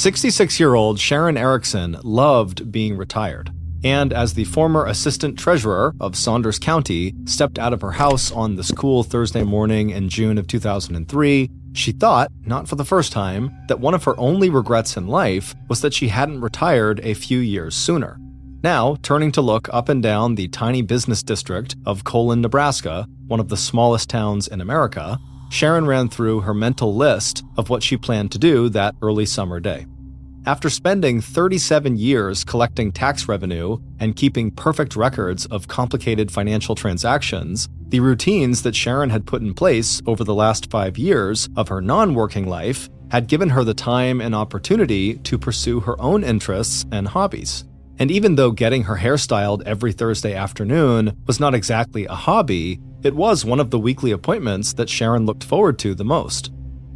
66-year-old Sharon Ericson loved being retired. And as the former assistant treasurer of Saunders County stepped out of her house on this cool Thursday morning in June of 2003, she thought, not for the first time, that one of her only regrets in life was that she hadn't retired a few years sooner. Now, turning to look up and down the tiny business district of Colon, Nebraska, one of the smallest towns in America, Sharon ran through her mental list of what she planned to do that early summer day. After spending 37 years collecting tax revenue and keeping perfect records of complicated financial transactions, the routines that Sharon had put in place over the last 5 years of her non-working life had given her the time and opportunity to pursue her own interests and hobbies. And even though getting her hair styled every Thursday afternoon was not exactly a hobby, it was one of the weekly appointments that Sharon looked forward to the most.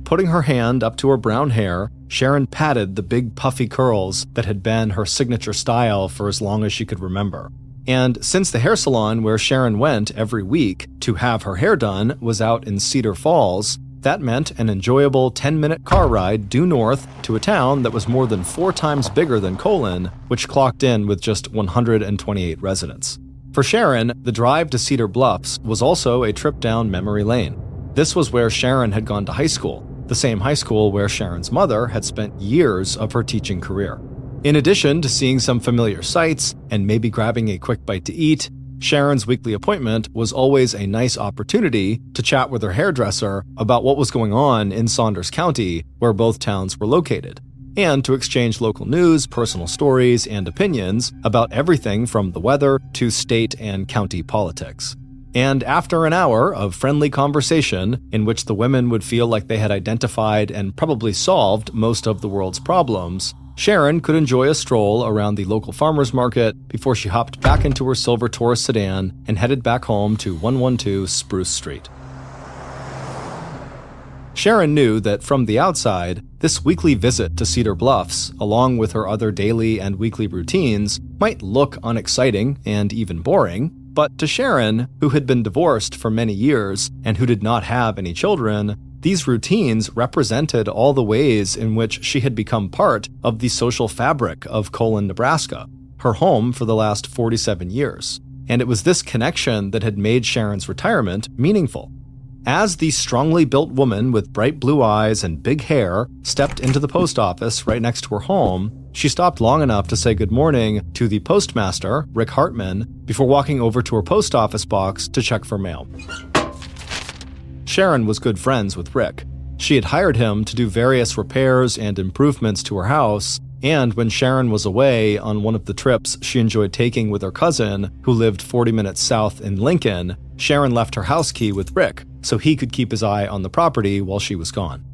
Putting her hand up to her brown hair, Sharon patted the big puffy curls that had been her signature style for as long as she could remember. And since the hair salon where Sharon went every week to have her hair done was out in Cedar Falls, that meant an enjoyable 10-minute car ride due north to a town that was more than 4 times bigger than Colon, which clocked in with just 128 residents. For Sharon, the drive to Cedar Bluffs was also a trip down memory lane. This was where Sharon had gone to high school, the same high school where Sharon's mother had spent years of her teaching career. In addition to seeing some familiar sights and maybe grabbing a quick bite to eat, Sharon's weekly appointment was always a nice opportunity to chat with her hairdresser about what was going on in Saunders County, where both towns were located, and to exchange local news, personal stories, and opinions about everything from the weather to state and county politics. And after an hour of friendly conversation in which the women would feel like they had identified and probably solved most of the world's problems, Sharon could enjoy a stroll around the local farmer's market before she hopped back into her silver Taurus sedan and headed back home to 112 Spruce Street. Sharon knew that from the outside, this weekly visit to Cedar Bluffs, along with her other daily and weekly routines, might look unexciting and even boring, but to Sharon, who had been divorced for many years and who did not have any children, these routines represented all the ways in which she had become part of the social fabric of Colon, Nebraska, her home for the last 47 years. And it was this connection that had made Sharon's retirement meaningful. As the strongly built woman with bright blue eyes and big hair stepped into the post office right next to her home, she stopped long enough to say good morning to the postmaster, Rick Hartman, before walking over to her post office box to check for mail. Sharon was good friends with Rick. She had hired him to do various repairs and improvements to her house, and when Sharon was away on one of the trips she enjoyed taking with her cousin, who lived 40 minutes south in Lincoln, Sharon left her house key with Rick so he could keep his eye on the property while she was gone.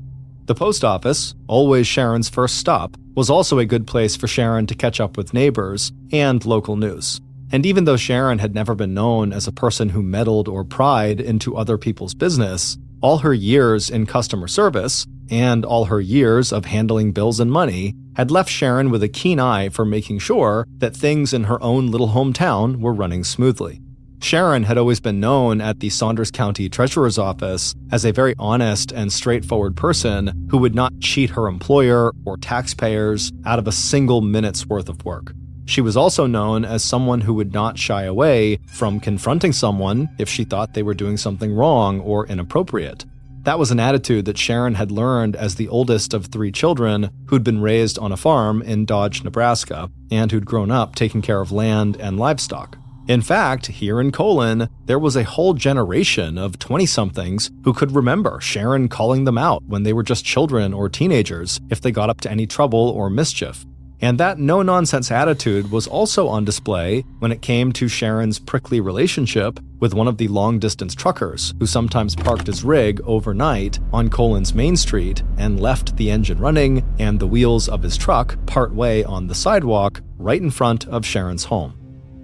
The post office, always Sharon's first stop, was also a good place for Sharon to catch up with neighbors and local news. And even though Sharon had never been known as a person who meddled or pried into other people's business, all her years in customer service and all her years of handling bills and money had left Sharon with a keen eye for making sure that things in her own little hometown were running smoothly. Sharon had always been known at the Saunders County Treasurer's Office as a very honest and straightforward person who would not cheat her employer or taxpayers out of a single minute's worth of work. She was also known as someone who would not shy away from confronting someone if she thought they were doing something wrong or inappropriate. That was an attitude that Sharon had learned as the oldest of 3 children who'd been raised on a farm in Dodge, Nebraska, and who'd grown up taking care of land and livestock. In fact, here in Colon, there was a whole generation of 20-somethings who could remember Sharon calling them out when they were just children or teenagers if they got up to any trouble or mischief. And that no-nonsense attitude was also on display when it came to Sharon's prickly relationship with one of the long-distance truckers who sometimes parked his rig overnight on Colon's Main Street and left the engine running and the wheels of his truck partway on the sidewalk right in front of Sharon's home.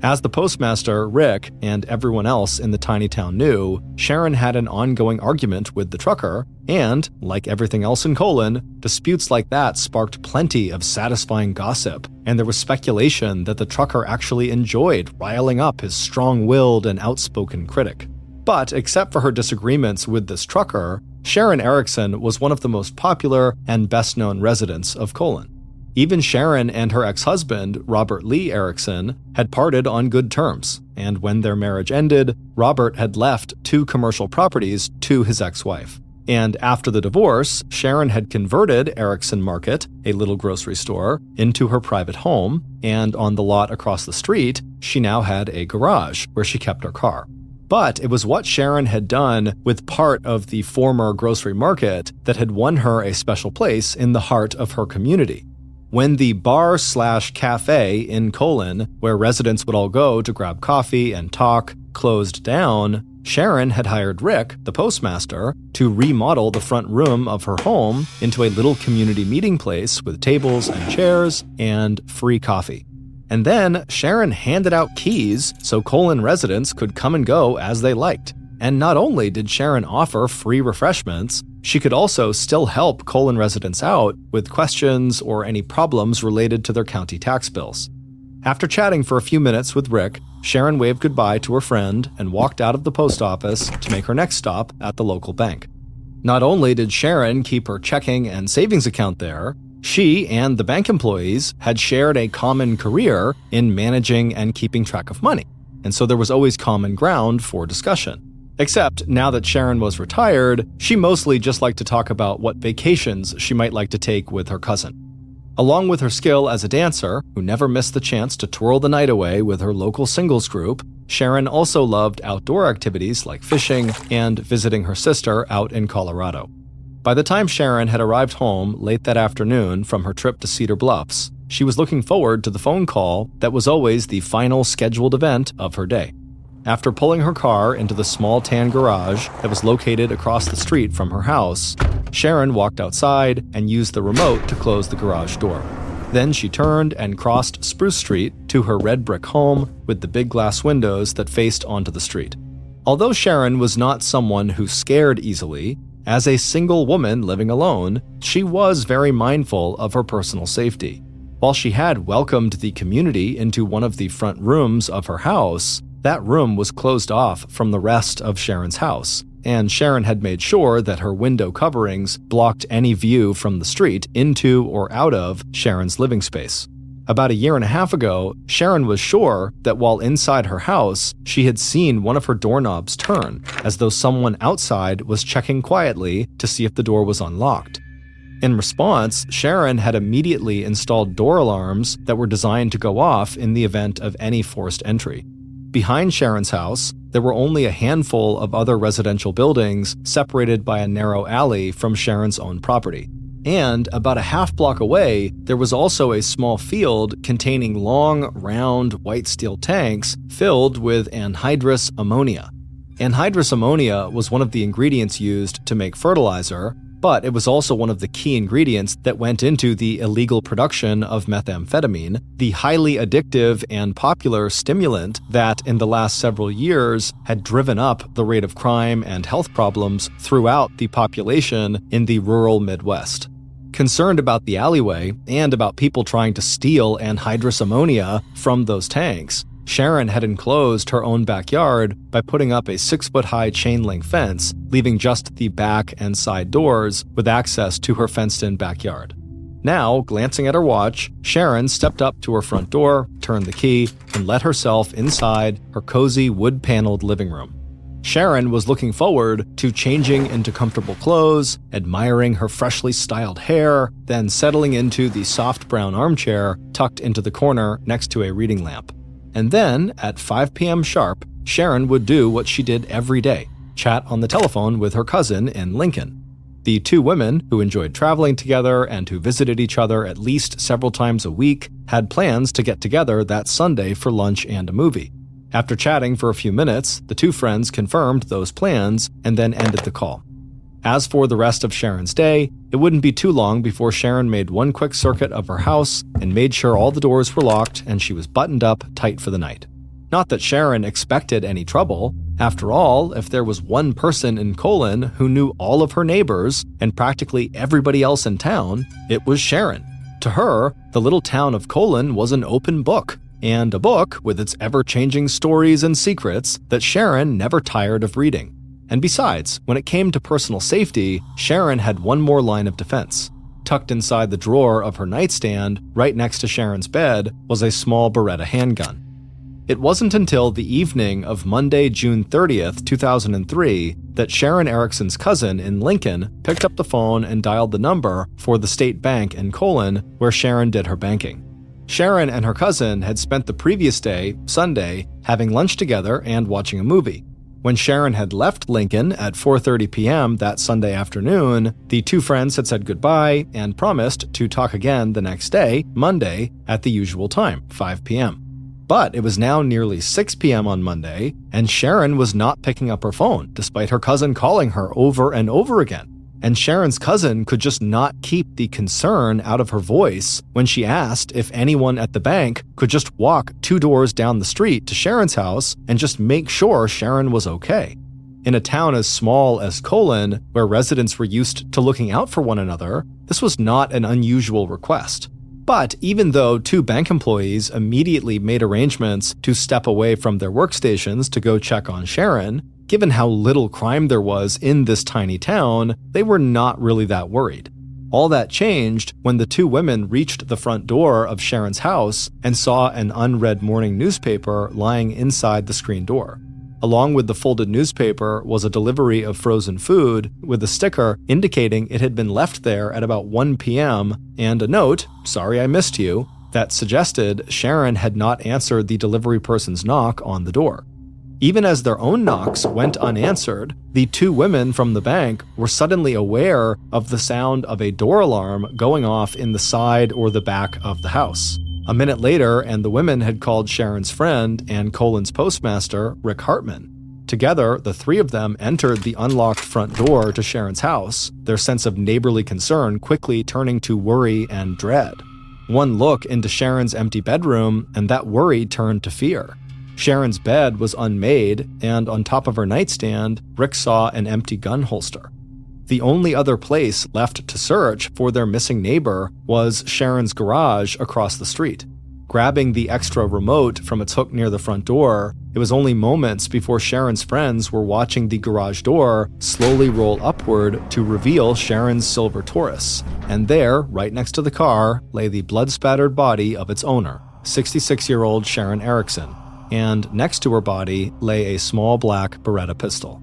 As the postmaster, Rick, and everyone else in the tiny town knew, Sharon had an ongoing argument with the trucker, and, like everything else in Colon, disputes like that sparked plenty of satisfying gossip, and there was speculation that the trucker actually enjoyed riling up his strong-willed and outspoken critic. But except for her disagreements with this trucker, Sharon Ericson was one of the most popular and best-known residents of Colon. Even Sharon and her ex-husband, Robert Lee Ericson, had parted on good terms, and when their marriage ended, Robert had left 2 commercial properties to his ex-wife. And after the divorce, Sharon had converted Ericson Market, a little grocery store, into her private home, and on the lot across the street, she now had a garage where she kept her car. But it was what Sharon had done with part of the former grocery market that had won her a special place in the heart of her community. When the bar/cafe in Colon, where residents would all go to grab coffee and talk, closed down, Sharon had hired Rick, the postmaster, to remodel the front room of her home into a little community meeting place with tables and chairs and free coffee. And then Sharon handed out keys so Colon residents could come and go as they liked. And not only did Sharon offer free refreshments, she could also still help Colon residents out with questions or any problems related to their county tax bills. After chatting for a few minutes with Rick, Sharon waved goodbye to her friend and walked out of the post office to make her next stop at the local bank. Not only did Sharon keep her checking and savings account there, she and the bank employees had shared a common career in managing and keeping track of money, and so there was always common ground for discussion. Except now that Sharon was retired, she mostly just liked to talk about what vacations she might like to take with her cousin. Along with her skill as a dancer, who never missed the chance to twirl the night away with her local singles group, Sharon also loved outdoor activities like fishing and visiting her sister out in Colorado. By the time Sharon had arrived home late that afternoon from her trip to Cedar Bluffs, she was looking forward to the phone call that was always the final scheduled event of her day. After pulling her car into the small tan garage that was located across the street from her house, Sharon walked outside and used the remote to close the garage door. Then she turned and crossed Spruce Street to her red brick home with the big glass windows that faced onto the street. Although Sharon was not someone who scared easily, as a single woman living alone, she was very mindful of her personal safety. While she had welcomed the community into one of the front rooms of her house, that room was closed off from the rest of Sharon's house, and Sharon had made sure that her window coverings blocked any view from the street into or out of Sharon's living space. About a year and a half ago, Sharon was sure that while inside her house, she had seen one of her doorknobs turn, as though someone outside was checking quietly to see if the door was unlocked. In response, Sharon had immediately installed door alarms that were designed to go off in the event of any forced entry. Behind Sharon's house, there were only a handful of other residential buildings separated by a narrow alley from Sharon's own property. And about a half block away, there was also a small field containing long, round, white steel tanks filled with anhydrous ammonia. Anhydrous ammonia was one of the ingredients used to make fertilizer, but it was also one of the key ingredients that went into the illegal production of methamphetamine, the highly addictive and popular stimulant that in the last several years had driven up the rate of crime and health problems throughout the population in the rural Midwest. Concerned about the alleyway and about people trying to steal anhydrous ammonia from those tanks, Sharon had enclosed her own backyard by putting up a 6-foot-high chain-link fence, leaving just the back and side doors with access to her fenced-in backyard. Now, glancing at her watch, Sharon stepped up to her front door, turned the key, and let herself inside her cozy wood-paneled living room. Sharon was looking forward to changing into comfortable clothes, admiring her freshly styled hair, then settling into the soft brown armchair tucked into the corner next to a reading lamp. And then, at 5 p.m. sharp, Sharon would do what she did every day, chat on the telephone with her cousin in Lincoln. The two women, who enjoyed traveling together and who visited each other at least several times a week, had plans to get together that Sunday for lunch and a movie. After chatting for a few minutes, the two friends confirmed those plans and then ended the call. As for the rest of Sharon's day, it wouldn't be too long before Sharon made one quick circuit of her house and made sure all the doors were locked and she was buttoned up tight for the night. Not that Sharon expected any trouble. After all, if there was one person in Colon who knew all of her neighbors and practically everybody else in town, it was Sharon. To her, the little town of Colon was an open book, and a book with its ever-changing stories and secrets that Sharon never tired of reading. And besides, when it came to personal safety, Sharon had one more line of defense. tucked inside the drawer of her nightstand, right next to Sharon's bed, was a small Beretta handgun. It wasn't until the evening of Monday, June 30th, 2003, that Sharon Ericson's cousin in Lincoln picked up the phone and dialed the number for the state bank in Colon, where Sharon did her banking. Sharon and her cousin had spent the previous day, Sunday, having lunch together and watching a movie. When Sharon had left Lincoln at 4:30 p.m. that Sunday afternoon, the two friends had said goodbye and promised to talk again the next day, Monday, at the usual time, 5 p.m. But it was now nearly 6 p.m. on Monday, and Sharon was not picking up her phone, despite her cousin calling her over and over again. And Sharon's cousin could just not keep the concern out of her voice when she asked if anyone at the bank could just walk 2 doors down the street to Sharon's house and just make sure Sharon was okay. In a town as small as Colon, where residents were used to looking out for one another, this was not an unusual request. But even though 2 bank employees immediately made arrangements to step away from their workstations to go check on Sharon, given how little crime there was in this tiny town, they were not really that worried. All that changed when the 2 women reached the front door of Sharon's house and saw an unread morning newspaper lying inside the screen door. Along with the folded newspaper was a delivery of frozen food with a sticker indicating it had been left there at about 1 p.m. and a note, "Sorry I missed you," that suggested Sharon had not answered the delivery person's knock on the door. Even as their own knocks went unanswered, the 2 women from the bank were suddenly aware of the sound of a door alarm going off in the side or the back of the house. A minute later, and the women had called Sharon's friend and Colon's postmaster, Rick Hartman. Together, the 3 of them entered the unlocked front door to Sharon's house, their sense of neighborly concern quickly turning to worry and dread. One look into Sharon's empty bedroom, and that worry turned to fear. Sharon's bed was unmade, and on top of her nightstand, Rick saw an empty gun holster. The only other place left to search for their missing neighbor was Sharon's garage across the street. Grabbing the extra remote from its hook near the front door, it was only moments before Sharon's friends were watching the garage door slowly roll upward to reveal Sharon's silver Taurus. And there, right next to the car, lay the blood-spattered body of its owner, 66-year-old Sharon Ericson, and next to her body lay a small black Beretta pistol.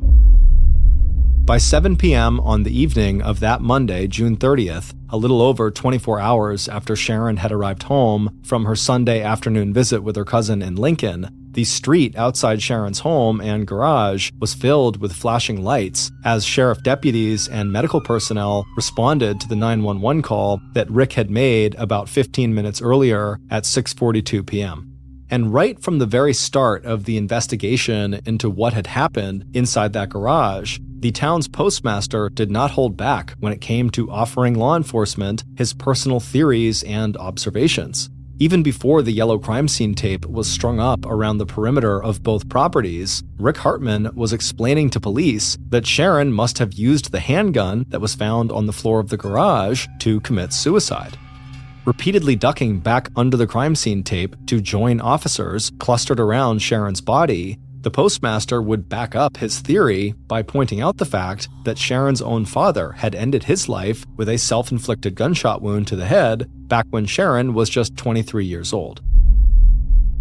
By 7 p.m. on the evening of that Monday, June 30th, a little over 24 hours after Sharon had arrived home from her Sunday afternoon visit with her cousin in Lincoln, the street outside Sharon's home and garage was filled with flashing lights as sheriff deputies and medical personnel responded to the 911 call that Rick had made about 15 minutes earlier at 6:42 p.m. And right from the very start of the investigation into what had happened inside that garage, the town's postmaster did not hold back when it came to offering law enforcement his personal theories and observations. Even before the yellow crime scene tape was strung up around the perimeter of both properties, Rick Hartman was explaining to police that Sharon must have used the handgun that was found on the floor of the garage to commit suicide. Repeatedly ducking back under the crime scene tape to join officers clustered around Sharon's body, the postmaster would back up his theory by pointing out the fact that Sharon's own father had ended his life with a self-inflicted gunshot wound to the head back when Sharon was just 23 years old.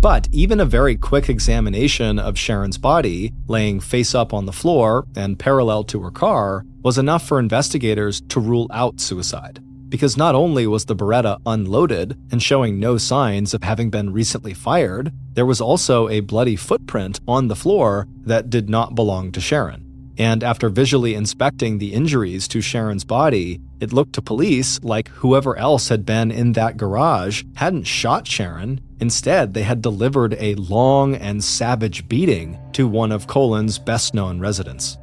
But even a very quick examination of Sharon's body, laying face up on the floor and parallel to her car, was enough for investigators to rule out suicide. Because not only was the Beretta unloaded and showing no signs of having been recently fired, there was also a bloody footprint on the floor that did not belong to Sharon. And after visually inspecting the injuries to Sharon's body, it looked to police like whoever else had been in that garage hadn't shot Sharon. Instead, they had delivered a long and savage beating to one of Colon's best-known residents.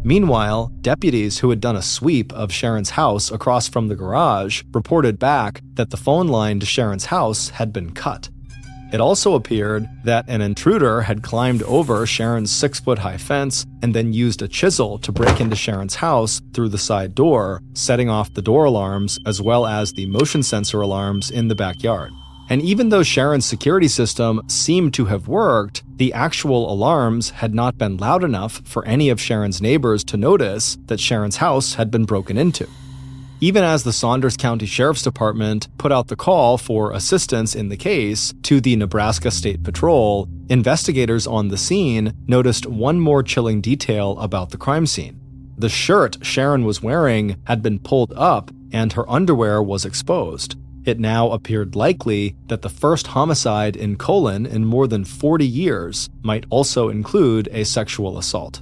Meanwhile, deputies who had done a sweep of Sharon's house across from the garage reported back that the phone line to Sharon's house had been cut. It also appeared that an intruder had climbed over Sharon's 6-foot-high fence and then used a chisel to break into Sharon's house through the side door, setting off the door alarms as well as the motion sensor alarms in the backyard. And even though Sharon's security system seemed to have worked, the actual alarms had not been loud enough for any of Sharon's neighbors to notice that Sharon's house had been broken into. Even as the Saunders County Sheriff's Department put out the call for assistance in the case to the Nebraska State Patrol, investigators on the scene noticed one more chilling detail about the crime scene. The shirt Sharon was wearing had been pulled up and her underwear was exposed. It now appeared likely that the first homicide in Colon in more than 40 years might also include a sexual assault.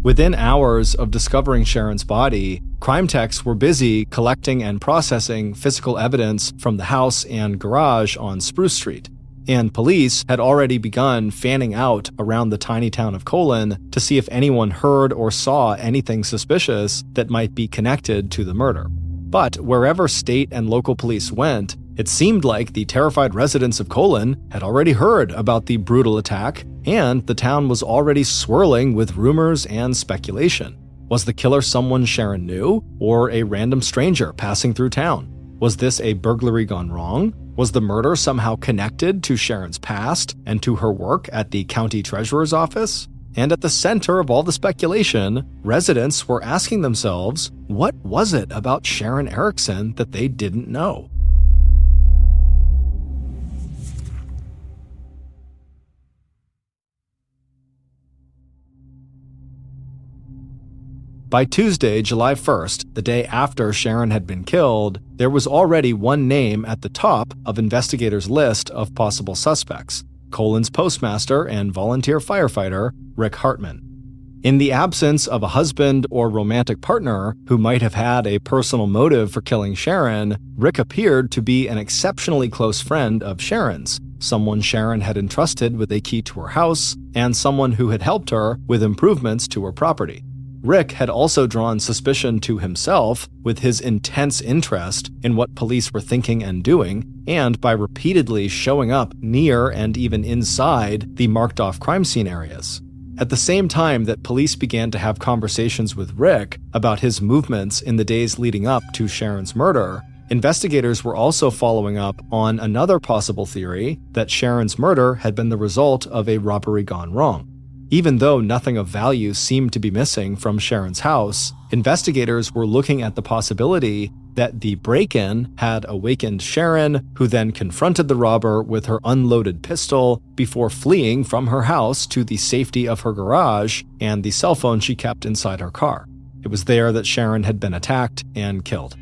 Within hours of discovering Sharon's body, crime techs were busy collecting and processing physical evidence from the house and garage on Spruce Street, and police had already begun fanning out around the tiny town of Colon to see if anyone heard or saw anything suspicious that might be connected to the murder. But wherever state and local police went, it seemed like the terrified residents of Colon had already heard about the brutal attack, and the town was already swirling with rumors and speculation. Was the killer someone Sharon knew, or a random stranger passing through town? Was this a burglary gone wrong? Was the murder somehow connected to Sharon's past and to her work at the county treasurer's office? And at the center of all the speculation, residents were asking themselves, what was it about Sharon Ericson that they didn't know? By Tuesday, July 1st, the day after Sharon had been killed, there was already one name at the top of investigators' list of possible suspects: Colon's postmaster and volunteer firefighter, Rick Hartman. In the absence of a husband or romantic partner who might have had a personal motive for killing Sharon, Rick appeared to be an exceptionally close friend of Sharon's, someone Sharon had entrusted with a key to her house, and someone who had helped her with improvements to her property. Rick had also drawn suspicion to himself with his intense interest in what police were thinking and doing, and by repeatedly showing up near and even inside the marked-off crime scene areas. At the same time that police began to have conversations with Rick about his movements in the days leading up to Sharon's murder, investigators were also following up on another possible theory that Sharon's murder had been the result of a robbery gone wrong. Even though nothing of value seemed to be missing from Sharon's house, investigators were looking at the possibility that the break-in had awakened Sharon, who then confronted the robber with her unloaded pistol before fleeing from her house to the safety of her garage and the cell phone she kept inside her car. It was there that Sharon had been attacked and killed.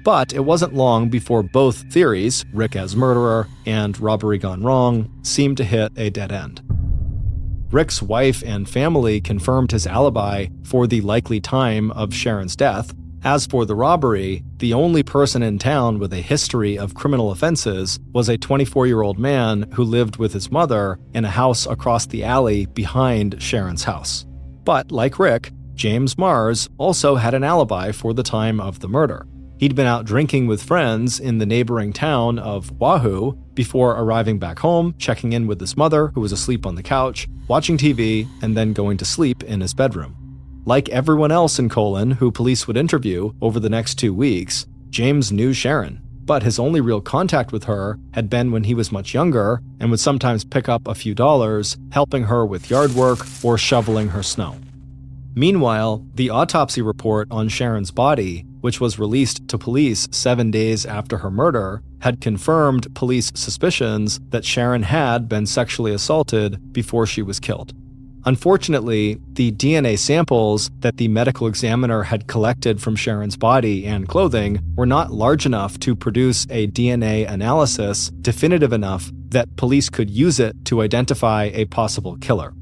But it wasn't long before both theories, Rick as murderer and robbery gone wrong, seemed to hit a dead end. Rick's wife and family confirmed his alibi for the likely time of Sharon's death. As for the robbery, the only person in town with a history of criminal offenses was a 24-year-old man who lived with his mother in a house across the alley behind Sharon's house. But like Rick, James Mars also had an alibi for the time of the murder. He'd been out drinking with friends in the neighboring town of Wahoo before arriving back home, checking in with his mother, who was asleep on the couch, watching TV, and then going to sleep in his bedroom. Like everyone else in Colon who police would interview over the next 2 weeks, James knew Sharon, but his only real contact with her had been when he was much younger and would sometimes pick up a few dollars, helping her with yard work or shoveling her snow. Meanwhile, the autopsy report on Sharon's body, which was released to police 7 days after her murder, had confirmed police suspicions that Sharon had been sexually assaulted before she was killed. Unfortunately, the DNA samples that the medical examiner had collected from Sharon's body and clothing were not large enough to produce a DNA analysis definitive enough that police could use it to identify a possible killer.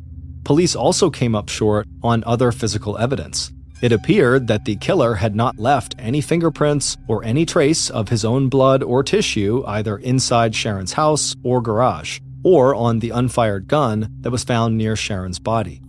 Police also came up short on other physical evidence. It appeared that the killer had not left any fingerprints or any trace of his own blood or tissue either inside Sharon's house or garage, or on the unfired gun that was found near Sharon's body.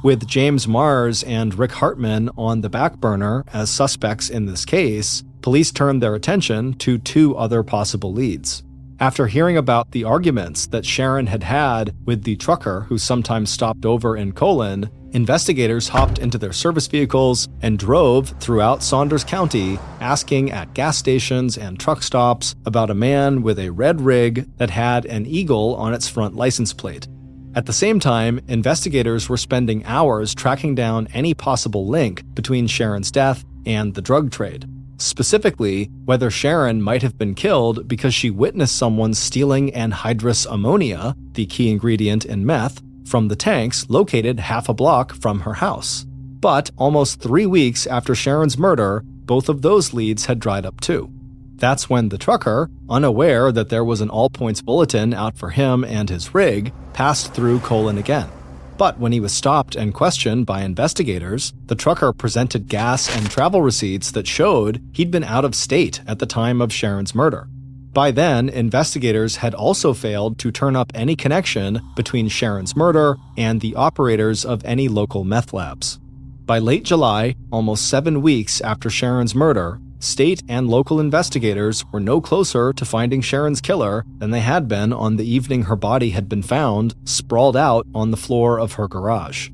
With James Mars and Rick Hartman on the back burner as suspects in this case, police turned their attention to 2 other possible leads. After hearing about the arguments that Sharon had had with the trucker who sometimes stopped over in Colon, investigators hopped into their service vehicles and drove throughout Saunders County, asking at gas stations and truck stops about a man with a red rig that had an eagle on its front license plate. At the same time, investigators were spending hours tracking down any possible link between Sharon's death and the drug trade. specifically whether Sharon might have been killed because she witnessed someone stealing anhydrous ammonia, the key ingredient in meth, from the tanks located half a block from her house. But almost 3 weeks after Sharon's murder, both of those leads had dried up too. That's when the trucker, unaware that there was an all-points bulletin out for him and his rig, passed through Colon again. But when he was stopped and questioned by investigators, the trucker presented gas and travel receipts that showed he'd been out of state at the time of Sharon's murder. By then, investigators had also failed to turn up any connection between Sharon's murder and the operators of any local meth labs. By late July, almost 7 weeks after Sharon's murder, state and local investigators were no closer to finding Sharon's killer than they had been on the evening her body had been found sprawled out on the floor of her garage.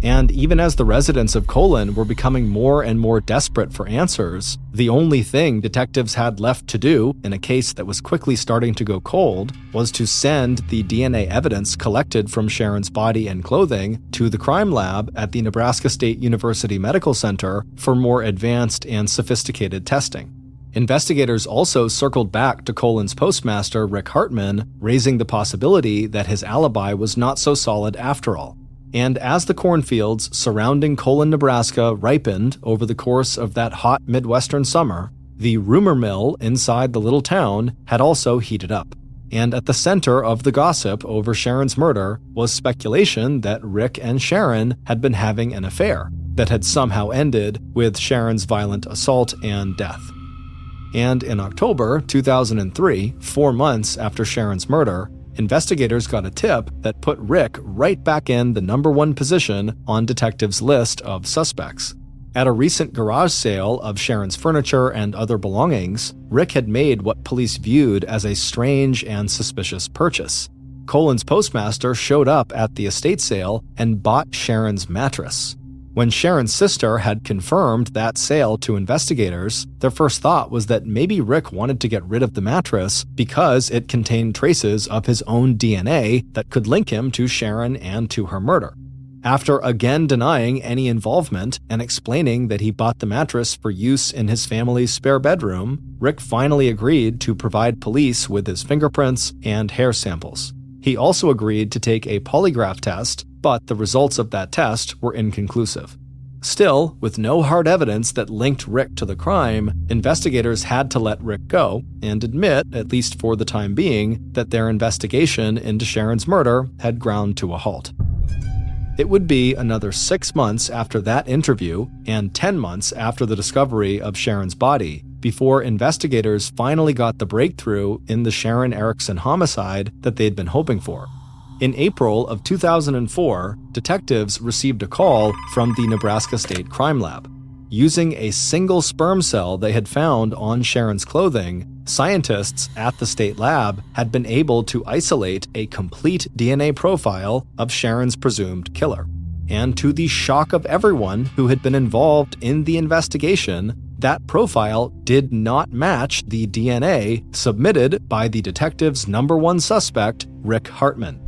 And even as the residents of Colon were becoming more and more desperate for answers, the only thing detectives had left to do in a case that was quickly starting to go cold was to send the DNA evidence collected from Sharon's body and clothing to the crime lab at the Nebraska State University Medical Center for more advanced and sophisticated testing. Investigators also circled back to Colon's postmaster, Rick Hartman, raising the possibility that his alibi was not so solid after all. And as the cornfields surrounding Colon, Nebraska ripened over the course of that hot Midwestern summer, the rumor mill inside the little town had also heated up. And at the center of the gossip over Sharon's murder was speculation that Rick and Sharon had been having an affair that had somehow ended with Sharon's violent assault and death. And in October 2003, 4 months after Sharon's murder, investigators got a tip that put Rick right back in the #1 position on detectives' list of suspects. At a recent garage sale of Sharon's furniture and other belongings, Rick had made what police viewed as a strange and suspicious purchase. Colon's postmaster showed up at the estate sale and bought Sharon's mattress. When Sharon's sister had confirmed that sale to investigators, their first thought was that maybe Rick wanted to get rid of the mattress because it contained traces of his own DNA that could link him to Sharon and to her murder. After again denying any involvement and explaining that he bought the mattress for use in his family's spare bedroom, Rick finally agreed to provide police with his fingerprints and hair samples. He also agreed to take a polygraph test, but the results of that test were inconclusive. Still, with no hard evidence that linked Rick to the crime, investigators had to let Rick go and admit, at least for the time being, that their investigation into Sharon's murder had ground to a halt. It would be another 6 months after that interview and 10 months after the discovery of Sharon's body before investigators finally got the breakthrough in the Sharon Ericson homicide that they'd been hoping for. In April of 2004, detectives received a call from the Nebraska State Crime Lab. Using a single sperm cell they had found on Sharon's clothing, scientists at the state lab had been able to isolate a complete DNA profile of Sharon's presumed killer. And to the shock of everyone who had been involved in the investigation, that profile did not match the DNA submitted by the detective's #1 suspect, Rick Hartman.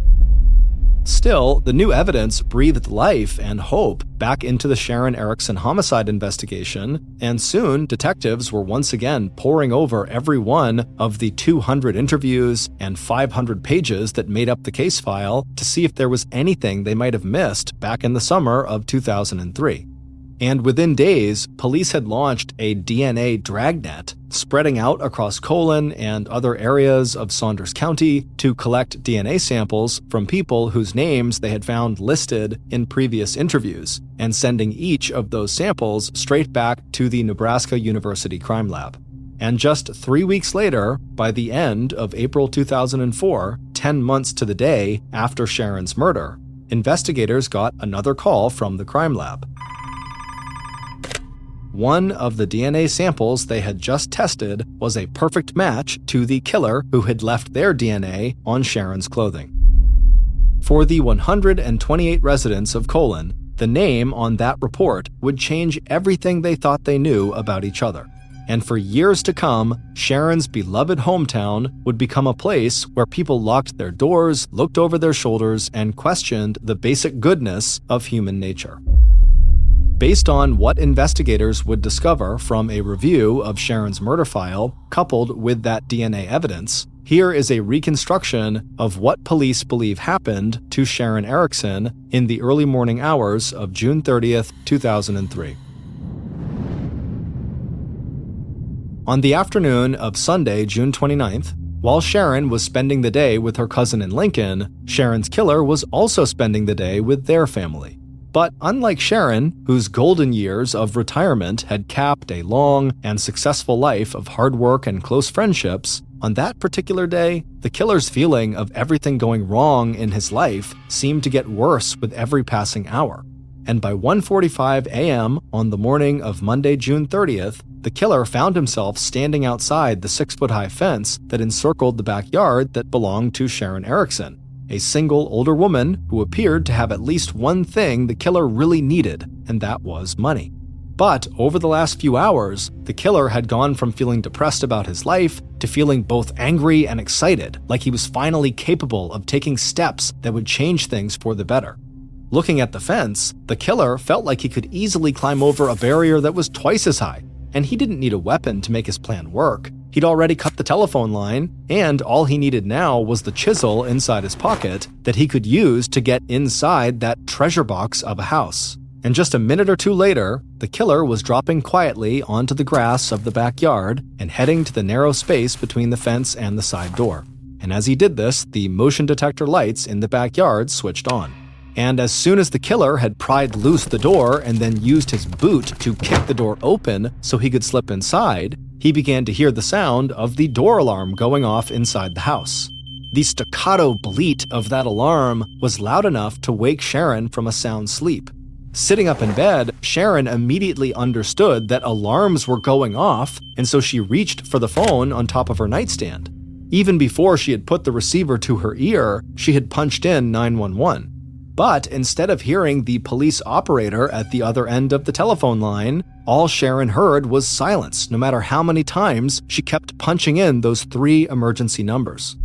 Still, the new evidence breathed life and hope back into the Sharon Ericson homicide investigation, and soon detectives were once again poring over every one of the 200 interviews and 500 pages that made up the case file to see if there was anything they might have missed back in the summer of 2003. And within days, police had launched a DNA dragnet, spreading out across Colon and other areas of Saunders County to collect DNA samples from people whose names they had found listed in previous interviews, and sending each of those samples straight back to the Nebraska University Crime Lab. And just 3 weeks later, by the end of April 2004, 10 months to the day after Sharon's murder, investigators got another call from the crime lab. One of the DNA samples they had just tested was a perfect match to the killer who had left their DNA on Sharon's clothing. For the 128 residents of Colon, the name on that report would change everything they thought they knew about each other. And for years to come, Sharon's beloved hometown would become a place where people locked their doors, looked over their shoulders, and questioned the basic goodness of human nature. Based on what investigators would discover from a review of Sharon's murder file, coupled with that DNA evidence, here is a reconstruction of what police believe happened to Sharon Ericson in the early morning hours of June 30th, 2003. On the afternoon of Sunday, June 29th, while Sharon was spending the day with her cousin in Lincoln, Sharon's killer was also spending the day with their family. But unlike Sharon, whose golden years of retirement had capped a long and successful life of hard work and close friendships, on that particular day, the killer's feeling of everything going wrong in his life seemed to get worse with every passing hour. And by 1:45 a.m. on the morning of Monday, June 30th, the killer found himself standing outside the 6-foot-high fence that encircled the backyard that belonged to Sharon Ericson, a single older woman who appeared to have at least one thing the killer really needed, and that was money. But over the last few hours, the killer had gone from feeling depressed about his life to feeling both angry and excited, like he was finally capable of taking steps that would change things for the better. Looking at the fence, the killer felt like he could easily climb over a barrier that was twice as high, and he didn't need a weapon to make his plan work. He'd already cut the telephone line, and all he needed now was the chisel inside his pocket that he could use to get inside that treasure box of a house. And just a minute or two later, the killer was dropping quietly onto the grass of the backyard and heading to the narrow space between the fence and the side door. And as he did this, the motion detector lights in the backyard switched on. And as soon as the killer had pried loose the door and then used his boot to kick the door open so he could slip inside, he began to hear the sound of the door alarm going off inside the house. The staccato bleat of that alarm was loud enough to wake Sharon from a sound sleep. Sitting up in bed, Sharon immediately understood that alarms were going off, and so she reached for the phone on top of her nightstand. Even before she had put the receiver to her ear, she had punched in 911. But instead of hearing the police operator at the other end of the telephone line, all Sharon heard was silence, no matter how many times she kept punching in those 3 emergency numbers.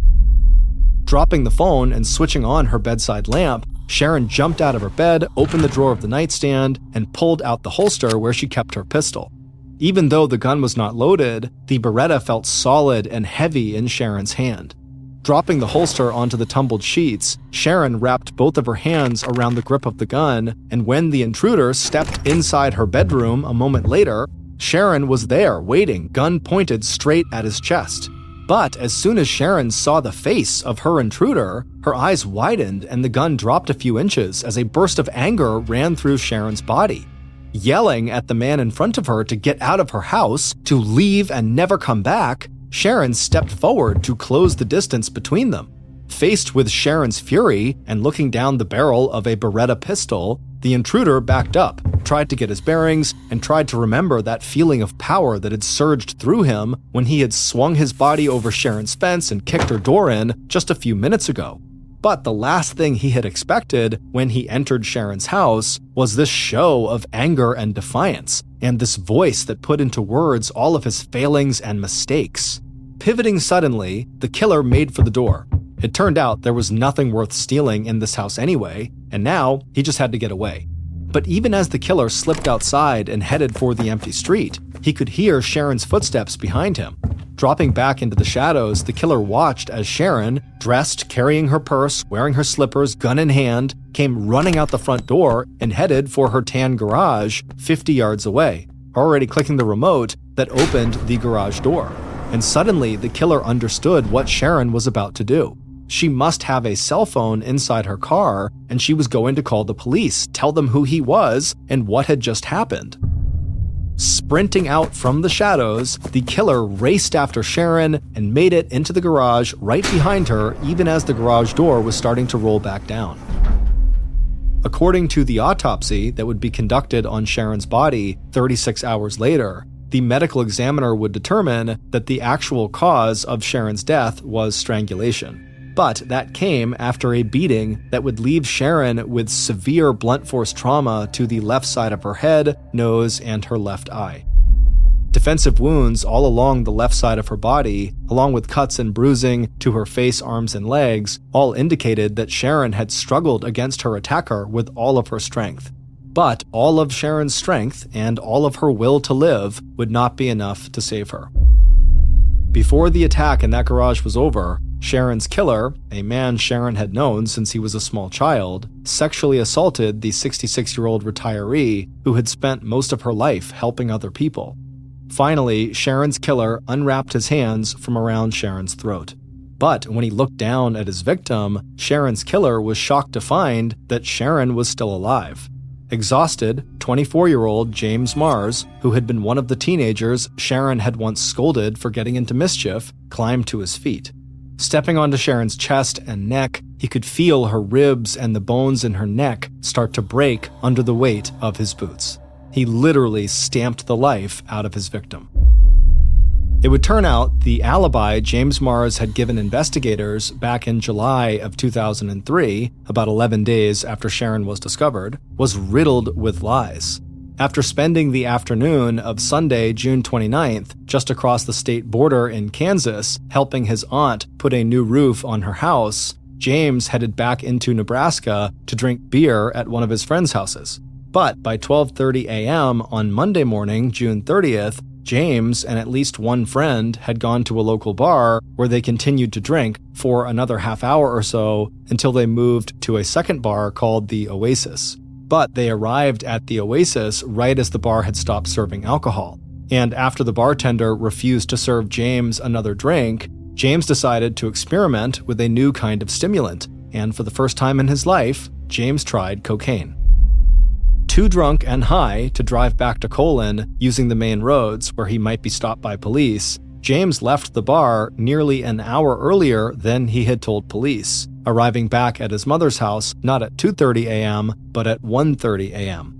Dropping the phone and switching on her bedside lamp, Sharon jumped out of her bed, opened the drawer of the nightstand, and pulled out the holster where she kept her pistol. Even though the gun was not loaded, the Beretta felt solid and heavy in Sharon's hand. Dropping the holster onto the tumbled sheets, Sharon wrapped both of her hands around the grip of the gun, and when the intruder stepped inside her bedroom a moment later, Sharon was there, waiting, gun pointed straight at his chest. But as soon as Sharon saw the face of her intruder, her eyes widened and the gun dropped a few inches as a burst of anger ran through Sharon's body. Yelling at the man in front of her to get out of her house, to leave and never come back, Sharon stepped forward to close the distance between them. Faced with Sharon's fury and looking down the barrel of a Beretta pistol, the intruder backed up, tried to get his bearings, and tried to remember that feeling of power that had surged through him when he had swung his body over Sharon's fence and kicked her door in just a few minutes ago. But the last thing he had expected when he entered Sharon's house was this show of anger and defiance, and this voice that put into words all of his failings and mistakes. Pivoting suddenly, the killer made for the door. It turned out there was nothing worth stealing in this house anyway, and now he just had to get away. But even as the killer slipped outside and headed for the empty street, he could hear Sharon's footsteps behind him. Dropping back into the shadows, the killer watched as Sharon, dressed, carrying her purse, wearing her slippers, gun in hand, came running out the front door and headed for her tan garage 50 yards away, already clicking the remote that opened the garage door. And suddenly, the killer understood what Sharon was about to do. She must have a cell phone inside her car, and she was going to call the police, tell them who he was and what had just happened. Sprinting out from the shadows, the killer raced after Sharon and made it into the garage right behind her, even as the garage door was starting to roll back down. According to the autopsy that would be conducted on Sharon's body 36 hours later, the medical examiner would determine that the actual cause of Sharon's death was strangulation. But that came after a beating that would leave Sharon with severe blunt force trauma to the left side of her head, nose, and her left eye. Defensive wounds all along the left side of her body, along with cuts and bruising to her face, arms, and legs, all indicated that Sharon had struggled against her attacker with all of her strength. But all of Sharon's strength and all of her will to live would not be enough to save her. Before the attack in that garage was over, Sharon's killer, a man Sharon had known since he was a small child, sexually assaulted the 66-year-old retiree who had spent most of her life helping other people. Finally, Sharon's killer unwrapped his hands from around Sharon's throat. But when he looked down at his victim, Sharon's killer was shocked to find that Sharon was still alive. Exhausted, 24-year-old James Mars, who had been one of the teenagers Sharon had once scolded for getting into mischief, climbed to his feet. Stepping onto Sharon's chest and neck, he could feel her ribs and the bones in her neck start to break under the weight of his boots. He literally stamped the life out of his victim. It would turn out the alibi James Mars had given investigators back in July of 2003, about 11 days after Sharon was discovered, was riddled with lies. After spending the afternoon of Sunday, June 29th, just across the state border in Kansas, helping his aunt put a new roof on her house, James headed back into Nebraska to drink beer at one of his friends' houses. But by 12:30 a.m. on Monday morning, June 30th, James and at least one friend had gone to a local bar where they continued to drink for another half hour or so until they moved to a second bar called the Oasis. But they arrived at the Oasis right as the bar had stopped serving alcohol. And after the bartender refused to serve James another drink, James decided to experiment with a new kind of stimulant. And for the first time in his life, James tried cocaine. Too drunk and high to drive back to Colon using the main roads where he might be stopped by police, James left the bar nearly an hour earlier than he had told police, arriving back at his mother's house not at 2:30 a.m., but at 1:30 a.m.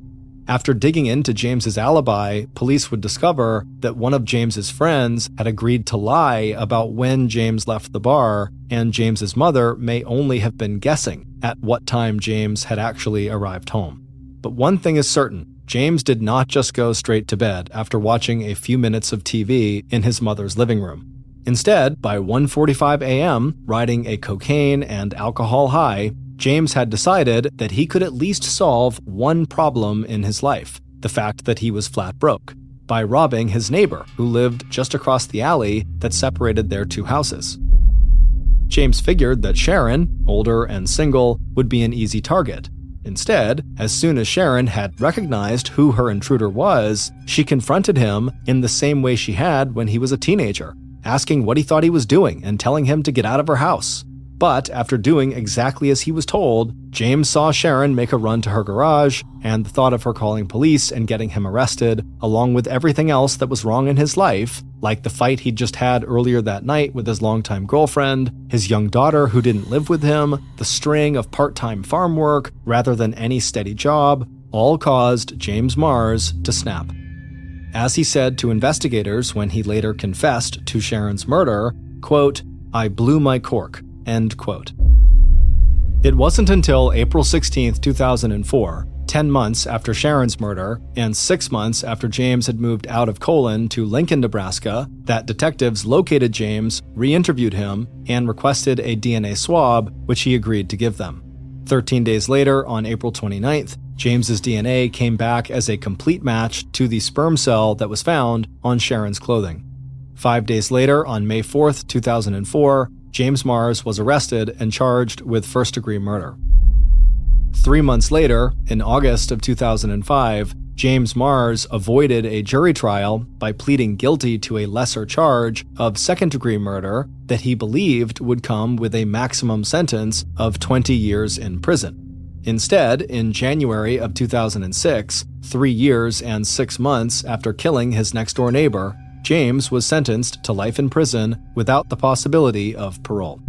After digging into James's alibi, police would discover that one of James's friends had agreed to lie about when James left the bar, and James's mother may only have been guessing at what time James had actually arrived home. But one thing is certain, James did not just go straight to bed after watching a few minutes of TV in his mother's living room. Instead, by 1:45 a.m., riding a cocaine and alcohol high, James had decided that he could at least solve one problem in his life, the fact that he was flat broke, by robbing his neighbor who lived just across the alley that separated their two houses. James figured that Sharon, older and single, would be an easy target. Instead, as soon as Sharon had recognized who her intruder was, she confronted him in the same way she had when he was a teenager, asking what he thought he was doing and telling him to get out of her house. But after doing exactly as he was told, James saw Sharon make a run to her garage, and the thought of her calling police and getting him arrested, along with everything else that was wrong in his life, like the fight he'd just had earlier that night with his longtime girlfriend, his young daughter who didn't live with him, the string of part-time farm work rather than any steady job, all caused James Mars to snap. As he said to investigators when he later confessed to Sharon's murder, quote, "I blew my cork," end quote. It wasn't until April 16, 2004, 10 months after Sharon's murder and 6 months after James had moved out of Colon to Lincoln, Nebraska, that detectives located James, re-interviewed him, and requested a DNA swab, which he agreed to give them. 13 days later, on April 29th, James's DNA came back as a complete match to the sperm cell that was found on Sharon's clothing. 5 days later, on May 4th, 2004, James Mars was arrested and charged with first-degree murder. 3 months later, in August of 2005, James Mars avoided a jury trial by pleading guilty to a lesser charge of second-degree murder that he believed would come with a maximum sentence of 20 years in prison. Instead, in January of 2006, 3 years and 6 months after killing his next-door neighbor, James was sentenced to life in prison without the possibility of parole.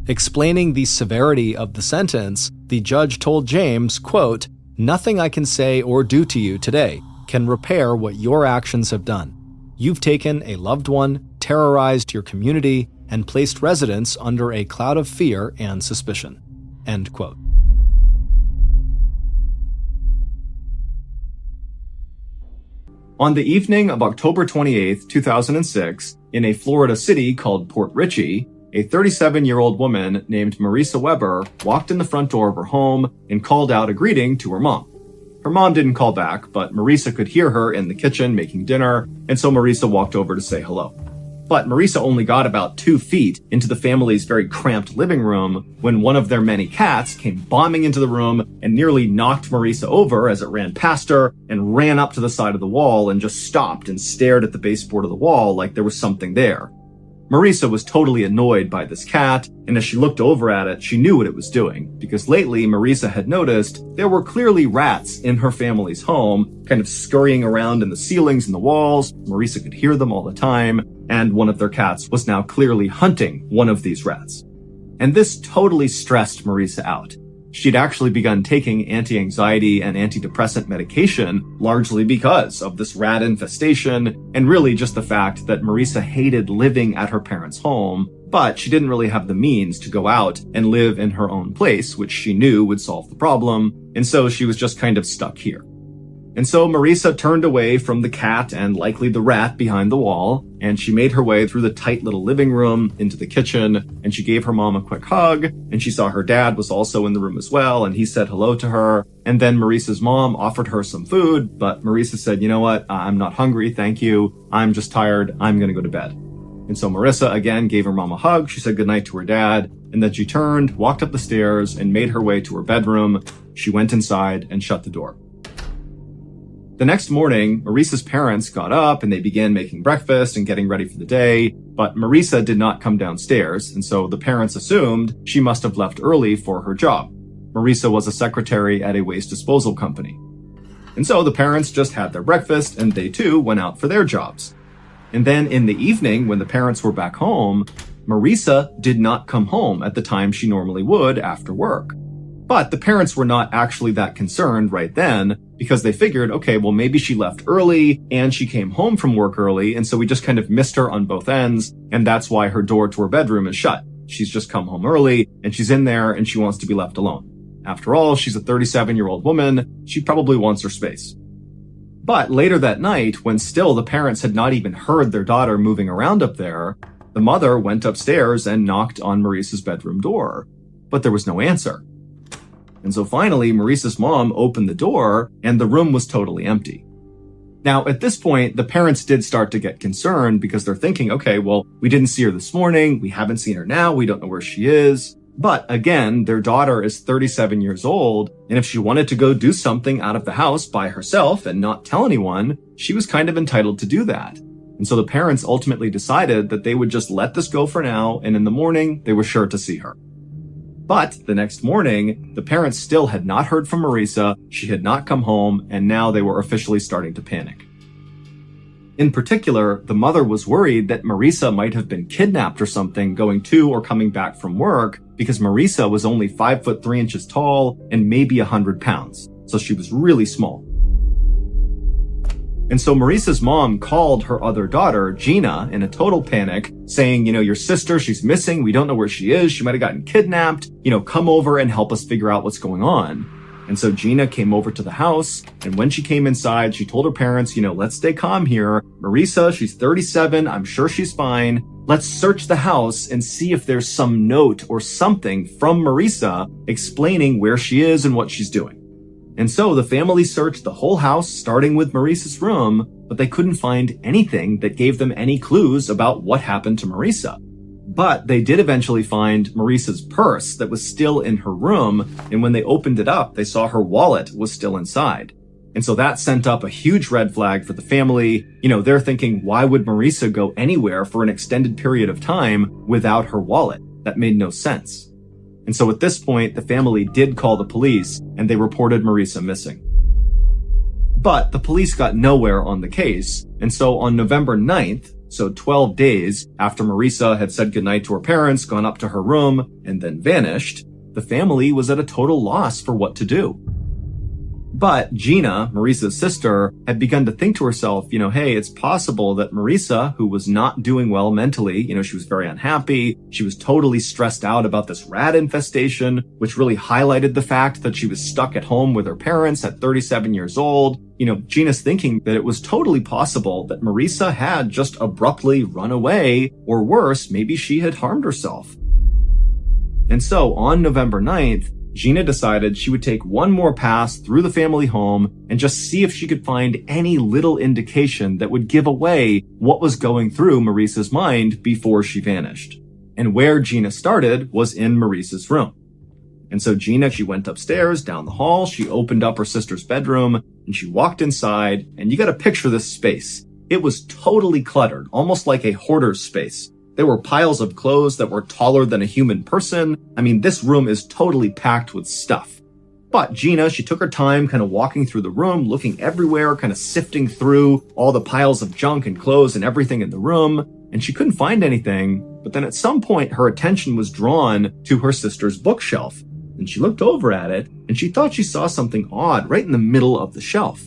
Explaining the severity of the sentence, the judge told James, quote, "Nothing I can say or do to you today can repair what your actions have done. You've taken a loved one, terrorized your community, and placed residents under a cloud of fear and suspicion." End quote. On the evening of October 28, 2006, in a Florida city called Port Richey, a 37-year-old woman named Marisa Weber walked in the front door of her home and called out a greeting to her mom. Her mom didn't call back, but Marisa could hear her in the kitchen making dinner, and so Marisa walked over to say hello. But Marisa only got about 2 feet into the family's very cramped living room when one of their many cats came bombing into the room and nearly knocked Marisa over as it ran past her and ran up to the side of the wall and just stopped and stared at the baseboard of the wall like there was something there. Marisa was totally annoyed by this cat, and as she looked over at it, she knew what it was doing, because lately Marisa had noticed there were clearly rats in her family's home, kind of scurrying around in the ceilings and the walls. Marisa could hear them all the time, and one of their cats was now clearly hunting one of these rats. And this totally stressed Marisa out. She'd actually begun taking anti-anxiety and antidepressant medication largely because of this rat infestation and really just the fact that Marisa hated living at her parents' home, but she didn't really have the means to go out and live in her own place, which she knew would solve the problem, and so she was just kind of stuck here. And so Marisa turned away from the cat and likely the rat behind the wall, and she made her way through the tight little living room into the kitchen, and she gave her mom a quick hug, and she saw her dad was also in the room as well, and he said hello to her. And then Marisa's mom offered her some food, but Marisa said, you know what, I'm not hungry, thank you. I'm just tired, I'm gonna go to bed. And so Marisa again gave her mom a hug, she said goodnight to her dad, and then she turned, walked up the stairs, and made her way to her bedroom. She went inside and shut the door. The next morning, Marisa's parents got up and they began making breakfast and getting ready for the day, but Marisa did not come downstairs, and so the parents assumed she must have left early for her job. Marisa was a secretary at a waste disposal company. And so the parents just had their breakfast and they too went out for their jobs. And then in the evening, when the parents were back home, Marisa did not come home at the time she normally would after work. But the parents were not actually that concerned right then because they figured, okay, well, maybe she left early and she came home from work early. And so we just kind of missed her on both ends. And that's why her door to her bedroom is shut. She's just come home early and she's in there and she wants to be left alone. After all, she's a 37-year-old woman. She probably wants her space. But later that night, when still the parents had not even heard their daughter moving around up there, the mother went upstairs and knocked on Marisa's bedroom door. But there was no answer. And so finally, Marisa's mom opened the door and the room was totally empty. Now, at this point, the parents did start to get concerned because they're thinking, okay, well, we didn't see her this morning. We haven't seen her now. We don't know where she is. But again, their daughter is 37 years old. And if she wanted to go do something out of the house by herself and not tell anyone, she was kind of entitled to do that. And so the parents ultimately decided that they would just let this go for now. And in the morning, they were sure to see her. But the next morning, the parents still had not heard from Marisa, she had not come home, and now they were officially starting to panic. In particular, the mother was worried that Marisa might have been kidnapped or something going to or coming back from work because Marisa was only 5'3" tall and maybe 100 pounds, so she was really small. And so Marisa's mom called her other daughter, Gina, in a total panic, saying, your sister, she's missing. We don't know where she is. She might have gotten kidnapped. Come over and help us figure out what's going on. And so Gina came over to the house. And when she came inside, she told her parents, let's stay calm here. Marisa, she's 37. I'm sure she's fine. Let's search the house and see if there's some note or something from Marisa explaining where she is and what she's doing. And so the family searched the whole house, starting with Marisa's room, but they couldn't find anything that gave them any clues about what happened to Marisa. But they did eventually find Marisa's purse that was still in her room, and when they opened it up, they saw her wallet was still inside. And so that sent up a huge red flag for the family. They're thinking, why would Marisa go anywhere for an extended period of time without her wallet? That made no sense. And so at this point, the family did call the police and they reported Marisa missing. But the police got nowhere on the case. And so on November 9th, so 12 days after Marisa had said goodnight to her parents, gone up to her room, and then vanished, the family was at a total loss for what to do. But Gina, Marisa's sister, had begun to think to herself, hey, it's possible that Marisa, who was not doing well mentally, she was very unhappy. She was totally stressed out about this rat infestation, which really highlighted the fact that she was stuck at home with her parents at 37 years old. Gina's thinking that it was totally possible that Marisa had just abruptly run away, or worse, maybe she had harmed herself. And so on November 9th, Gina decided she would take one more pass through the family home and just see if she could find any little indication that would give away what was going through Maurice's mind before she vanished. And where Gina started was in Maurice's room. And so Gina, she went upstairs, down the hall, she opened up her sister's bedroom, and she walked inside, and you gotta picture this space. It was totally cluttered, almost like a hoarder's space. There were piles of clothes that were taller than a human person. I mean, this room is totally packed with stuff. But Gina, she took her time kind of walking through the room, looking everywhere, kind of sifting through all the piles of junk and clothes and everything in the room, and she couldn't find anything. But then at some point, her attention was drawn to her sister's bookshelf, and she looked over at it, and she thought she saw something odd right in the middle of the shelf.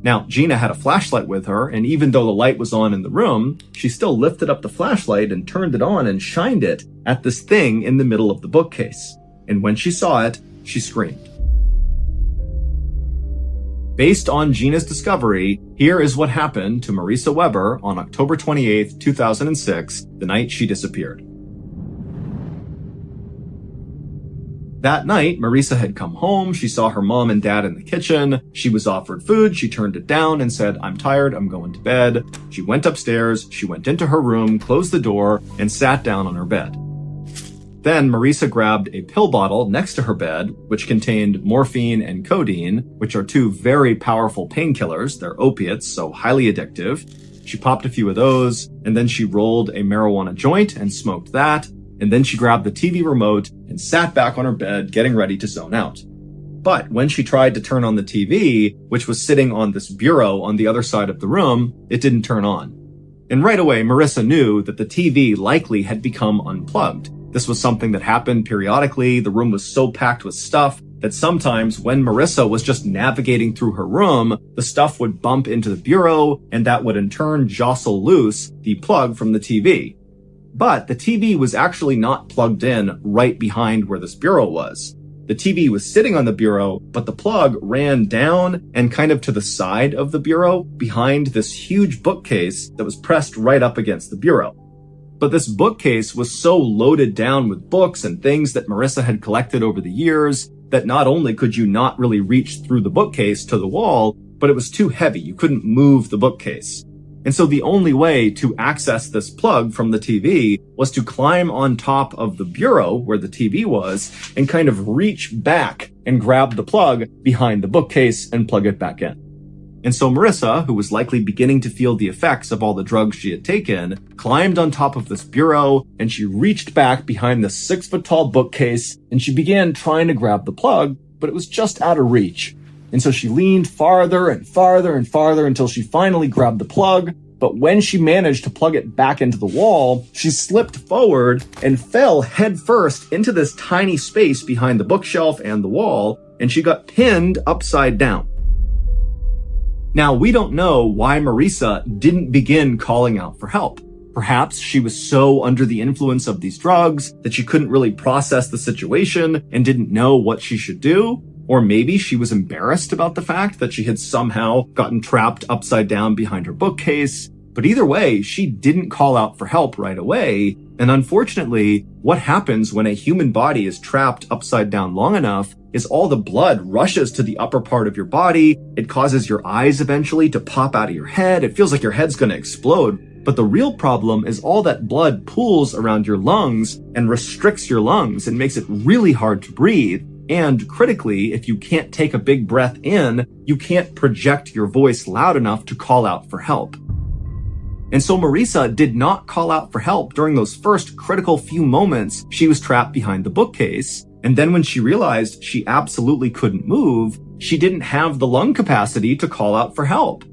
Now, Gina had a flashlight with her, and even though the light was on in the room, she still lifted up the flashlight and turned it on and shined it at this thing in the middle of the bookcase. And when she saw it, she screamed. Based on Gina's discovery, here is what happened to Marisa Weber on October 28, 2006, the night she disappeared. That night, Marisa had come home. She saw her mom and dad in the kitchen. She was offered food. She turned it down and said, "I'm tired. I'm going to bed." She went upstairs. She went into her room, closed the door, and sat down on her bed. Then Marisa grabbed a pill bottle next to her bed, which contained morphine and codeine, which are two very powerful painkillers. They're opiates, so highly addictive. She popped a few of those, and then she rolled a marijuana joint and smoked that. And then she grabbed the TV remote and sat back on her bed, getting ready to zone out. But when she tried to turn on the TV, which was sitting on this bureau on the other side of the room, it didn't turn on. And right away, Marisa knew that the TV likely had become unplugged. This was something that happened periodically. The room was so packed with stuff that sometimes when Marisa was just navigating through her room, the stuff would bump into the bureau, and that would in turn jostle loose the plug from the TV. But the TV was actually not plugged in right behind where this bureau was. The TV was sitting on the bureau, but the plug ran down and kind of to the side of the bureau behind this huge bookcase that was pressed right up against the bureau. But this bookcase was so loaded down with books and things that Marisa had collected over the years that not only could you not really reach through the bookcase to the wall, but it was too heavy. You couldn't move the bookcase. And so the only way to access this plug from the TV was to climb on top of the bureau where the TV was and kind of reach back and grab the plug behind the bookcase and plug it back in. And so Marisa, who was likely beginning to feel the effects of all the drugs she had taken, climbed on top of this bureau and she reached back behind the 6-foot-tall bookcase and she began trying to grab the plug, but it was just out of reach. And so she leaned farther and farther and farther until she finally grabbed the plug. But when she managed to plug it back into the wall, she slipped forward and fell headfirst into this tiny space behind the bookshelf and the wall, and she got pinned upside down. Now, we don't know why Marisa didn't begin calling out for help. Perhaps she was so under the influence of these drugs that she couldn't really process the situation and didn't know what she should do. Or maybe she was embarrassed about the fact that she had somehow gotten trapped upside down behind her bookcase. But either way, she didn't call out for help right away. And unfortunately, what happens when a human body is trapped upside down long enough is all the blood rushes to the upper part of your body. It causes your eyes eventually to pop out of your head. It feels like your head's going to explode. But the real problem is all that blood pools around your lungs and restricts your lungs and makes it really hard to breathe. And critically, if you can't take a big breath in, you can't project your voice loud enough to call out for help. And so Marisa did not call out for help during those first critical few moments she was trapped behind the bookcase. And then when she realized she absolutely couldn't move, she didn't have the lung capacity to call out for help.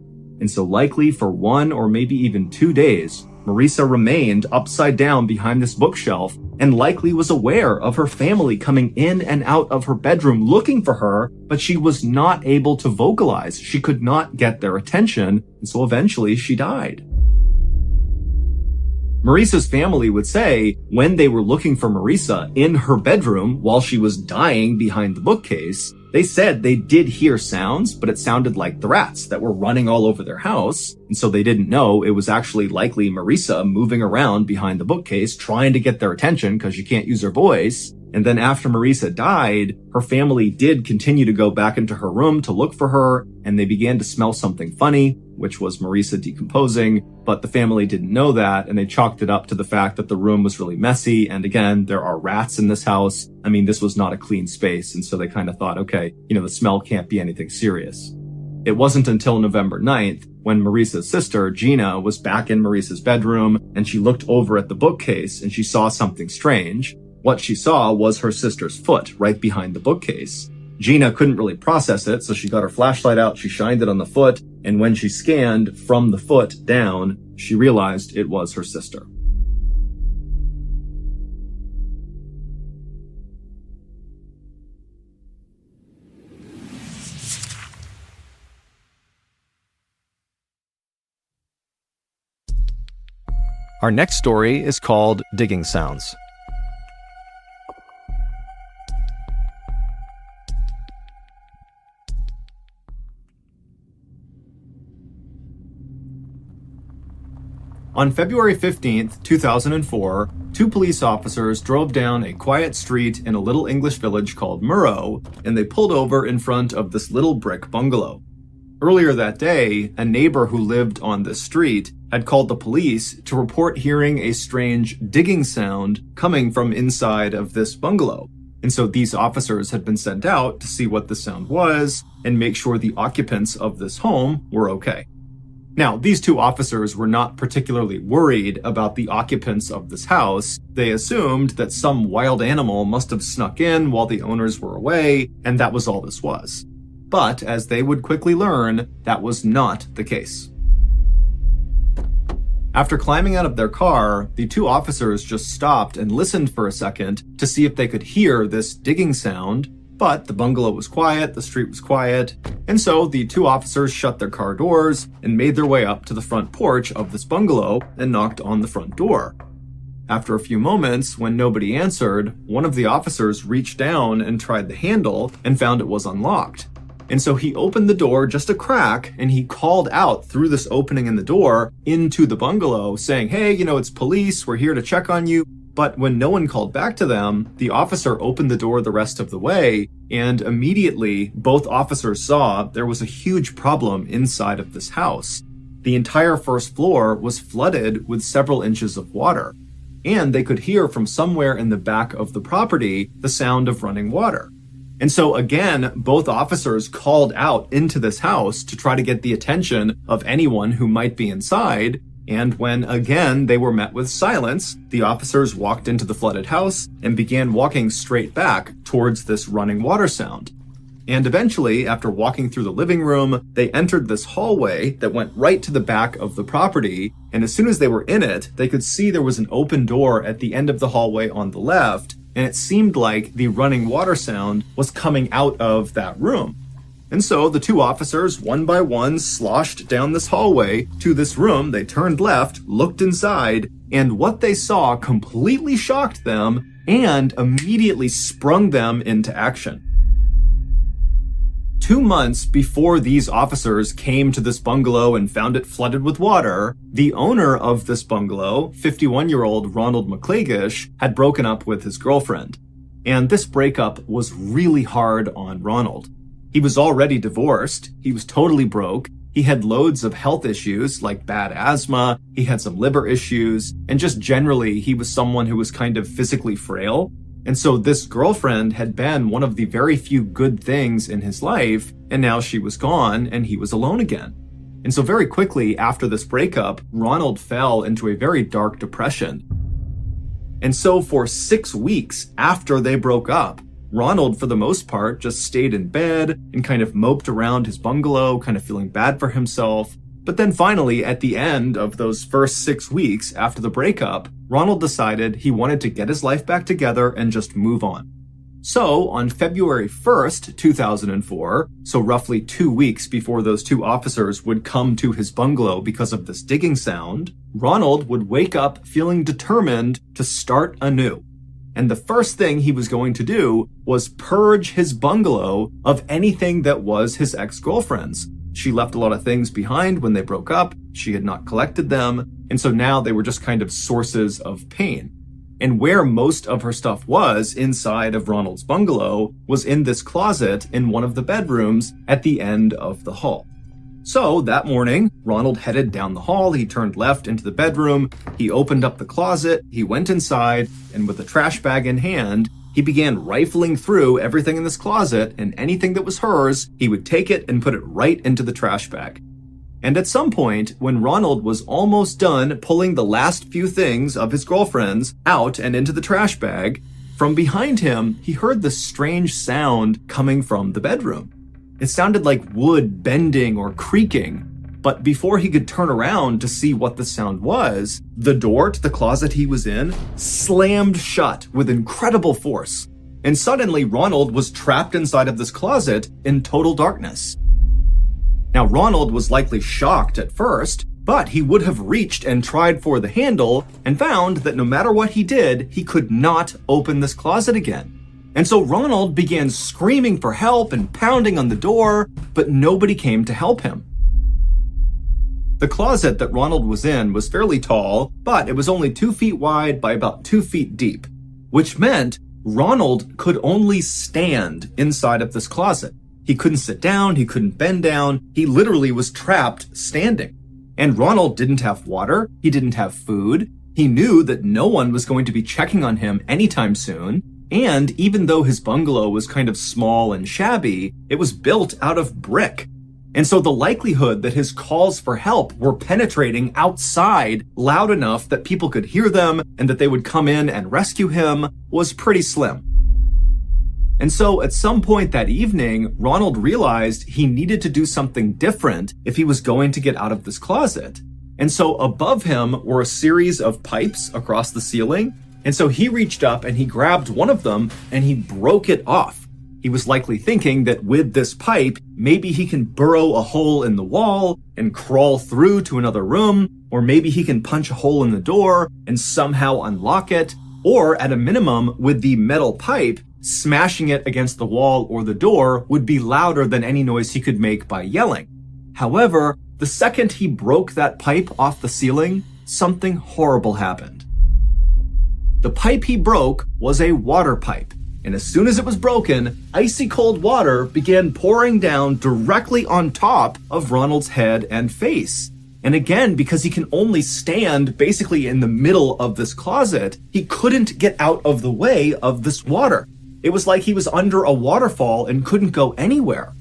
And so likely for 1 or maybe even 2 days, Marisa remained upside down behind this bookshelf and likely was aware of her family coming in and out of her bedroom looking for her, but she was not able to vocalize. She could not get their attention, and so eventually she died. Marisa's family would say when they were looking for Marisa in her bedroom while she was dying behind the bookcase, they said they did hear sounds, but it sounded like the rats that were running all over their house. And so they didn't know it was actually likely Marisa moving around behind the bookcase trying to get their attention because she can't use her voice. And then after Marisa died, her family did continue to go back into her room to look for her, and they began to smell something funny, which was Marisa decomposing, but the family didn't know that, and they chalked it up to the fact that the room was really messy, and again, there are rats in this house. I mean, this was not a clean space, and so they kind of thought, okay, the smell can't be anything serious. It wasn't until November 9th, when Marisa's sister, Gina, was back in Marisa's bedroom, and she looked over at the bookcase, and she saw something strange. What she saw was her sister's foot right behind the bookcase. Gina couldn't really process it, so she got her flashlight out, she shined it on the foot, and when she scanned from the foot down, she realized it was her sister. Our next story is called Digging Sounds. On February 15th, 2004, two police officers drove down a quiet street in a little English village called Murrow, and they pulled over in front of this little brick bungalow. Earlier that day, a neighbor who lived on this street had called the police to report hearing a strange digging sound coming from inside of this bungalow. And so these officers had been sent out to see what the sound was and make sure the occupants of this home were okay. Now, these two officers were not particularly worried about the occupants of this house. They assumed that some wild animal must have snuck in while the owners were away, and that was all this was. But, as they would quickly learn, that was not the case. After climbing out of their car, the two officers just stopped and listened for a second to see if they could hear this digging sound, but the bungalow was quiet, the street was quiet, and so the two officers shut their car doors and made their way up to the front porch of this bungalow and knocked on the front door. After a few moments, when nobody answered, one of the officers reached down and tried the handle and found it was unlocked. And so he opened the door just a crack and he called out through this opening in the door into the bungalow saying, "Hey, it's police, we're here to check on you." But when no one called back to them, the officer opened the door the rest of the way, and immediately both officers saw there was a huge problem inside of this house. The entire first floor was flooded with several inches of water, and they could hear from somewhere in the back of the property the sound of running water. And so again, both officers called out into this house to try to get the attention of anyone who might be inside. And when, again, they were met with silence, the officers walked into the flooded house and began walking straight back towards this running water sound. And eventually, after walking through the living room, they entered this hallway that went right to the back of the property. And as soon as they were in it, they could see there was an open door at the end of the hallway on the left. And it seemed like the running water sound was coming out of that room. And so the two officers, one by one, sloshed down this hallway to this room. They turned left, looked inside, and what they saw completely shocked them and immediately sprung them into action. 2 months before these officers came to this bungalow and found it flooded with water, the owner of this bungalow, 51-year-old Ronald McClagish, had broken up with his girlfriend. And this breakup was really hard on Ronald. He was already divorced, he was totally broke, he had loads of health issues like bad asthma, he had some liver issues, and just generally he was someone who was kind of physically frail. And so this girlfriend had been one of the very few good things in his life, and now she was gone and he was alone again. And so very quickly after this breakup, Ronald fell into a very dark depression. And so for 6 weeks after they broke up, Ronald, for the most part, just stayed in bed and kind of moped around his bungalow, kind of feeling bad for himself. But then finally, at the end of those first 6 weeks after the breakup, Ronald decided he wanted to get his life back together and just move on. So on February 1st, 2004, so roughly 2 weeks before those two officers would come to his bungalow because of this digging sound, Ronald would wake up feeling determined to start anew. And the first thing he was going to do was purge his bungalow of anything that was his ex-girlfriend's. She left a lot of things behind when they broke up. She had not collected them. And so now they were just kind of sources of pain. And where most of her stuff was inside of Ronald's bungalow was in this closet in one of the bedrooms at the end of the hall. So that morning, Ronald headed down the hall, he turned left into the bedroom, he opened up the closet, he went inside, and with a trash bag in hand, he began rifling through everything in this closet, and anything that was hers, he would take it and put it right into the trash bag. And at some point, when Ronald was almost done pulling the last few things of his girlfriend's out and into the trash bag, from behind him, he heard this strange sound coming from the bedroom. It sounded like wood bending or creaking, but before he could turn around to see what the sound was, the door to the closet he was in slammed shut with incredible force. And suddenly, Ronald was trapped inside of this closet in total darkness. Now, Ronald was likely shocked at first, but he would have reached and tried for the handle and found that no matter what he did, he could not open this closet again. And so Ronald began screaming for help and pounding on the door, but nobody came to help him. The closet that Ronald was in was fairly tall, but it was only 2 feet wide by about 2 feet deep, which meant Ronald could only stand inside of this closet. He couldn't sit down, he couldn't bend down, he literally was trapped standing. And Ronald didn't have water, he didn't have food, he knew that no one was going to be checking on him anytime soon, and even though his bungalow was kind of small and shabby, it was built out of brick. And so the likelihood that his calls for help were penetrating outside loud enough that people could hear them and that they would come in and rescue him was pretty slim. And so at some point that evening, Ronald realized he needed to do something different if he was going to get out of this closet. And so above him were a series of pipes across the ceiling. And so he reached up and he grabbed one of them and he broke it off. He was likely thinking that with this pipe, maybe he can burrow a hole in the wall and crawl through to another room, or maybe he can punch a hole in the door and somehow unlock it, or at a minimum, with the metal pipe, smashing it against the wall or the door would be louder than any noise he could make by yelling. However, the second he broke that pipe off the ceiling, something horrible happened. The pipe he broke was a water pipe, and as soon as it was broken, icy cold water began pouring down directly on top of Ronald's head and face. And again, because he can only stand basically in the middle of this closet, he couldn't get out of the way of this water. It was like he was under a waterfall and couldn't go anywhere.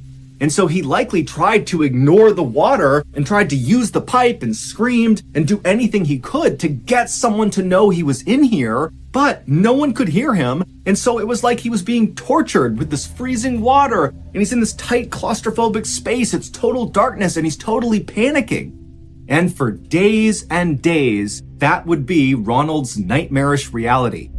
And so he likely tried to ignore the water and tried to use the pipe and screamed and do anything he could to get someone to know he was in here, but no one could hear him. And so it was like he was being tortured with this freezing water, and he's in this tight claustrophobic space. It's total darkness and he's totally panicking. And for days and days, that would be Ronald's nightmarish reality.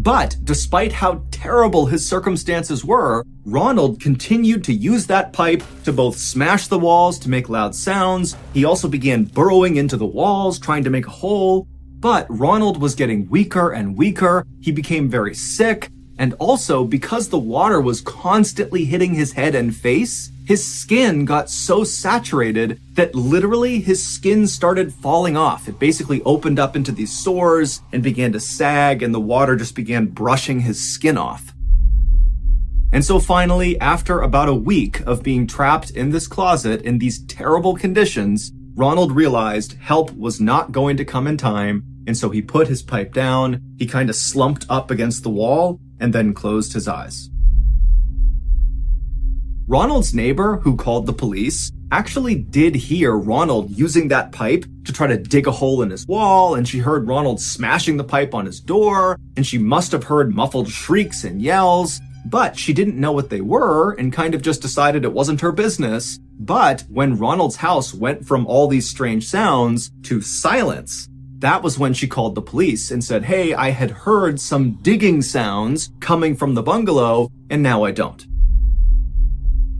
But despite how terrible his circumstances were, Ronald continued to use that pipe to both smash the walls to make loud sounds. He also began burrowing into the walls, trying to make a hole. But Ronald was getting weaker and weaker. He became very sick. And also, because the water was constantly hitting his head and face, his skin got so saturated that literally his skin started falling off. It basically opened up into these sores and began to sag, and the water just began brushing his skin off. And so finally, after about a week of being trapped in this closet in these terrible conditions, Ronald realized help was not going to come in time, and so he put his pipe down, he kind of slumped up against the wall, and then closed his eyes. Ronald's neighbor, who called the police, actually did hear Ronald using that pipe to try to dig a hole in his wall, and she heard Ronald smashing the pipe on his door, and she must have heard muffled shrieks and yells, but she didn't know what they were and kind of just decided it wasn't her business. But when Ronald's house went from all these strange sounds to silence, that was when she called the police and said, hey, I had heard some digging sounds coming from the bungalow, and now I don't.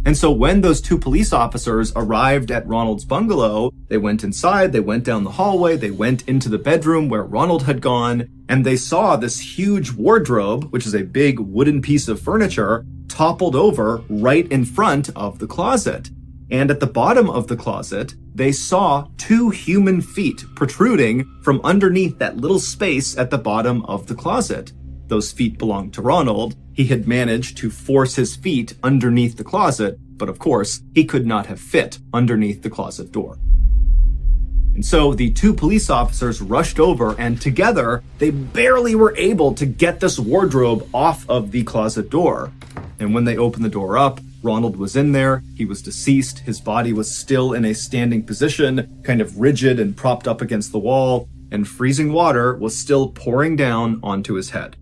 And so when those 2 police officers arrived at Ronald's bungalow, they went inside, they went down the hallway, they went into the bedroom where Ronald had gone, and they saw this huge wardrobe, which is a big wooden piece of furniture, toppled over right in front of the closet. And at the bottom of the closet, they saw 2 human feet protruding from underneath that little space at the bottom of the closet. Those feet belonged to Ronald. He had managed to force his feet underneath the closet, but of course, he could not have fit underneath the closet door. And so the 2 police officers rushed over, and together, they barely were able to get this wardrobe off of the closet door. And when they opened the door up, Ronald was in there. He was deceased. His body was still in a standing position, kind of rigid and propped up against the wall, and freezing water was still pouring down onto his head.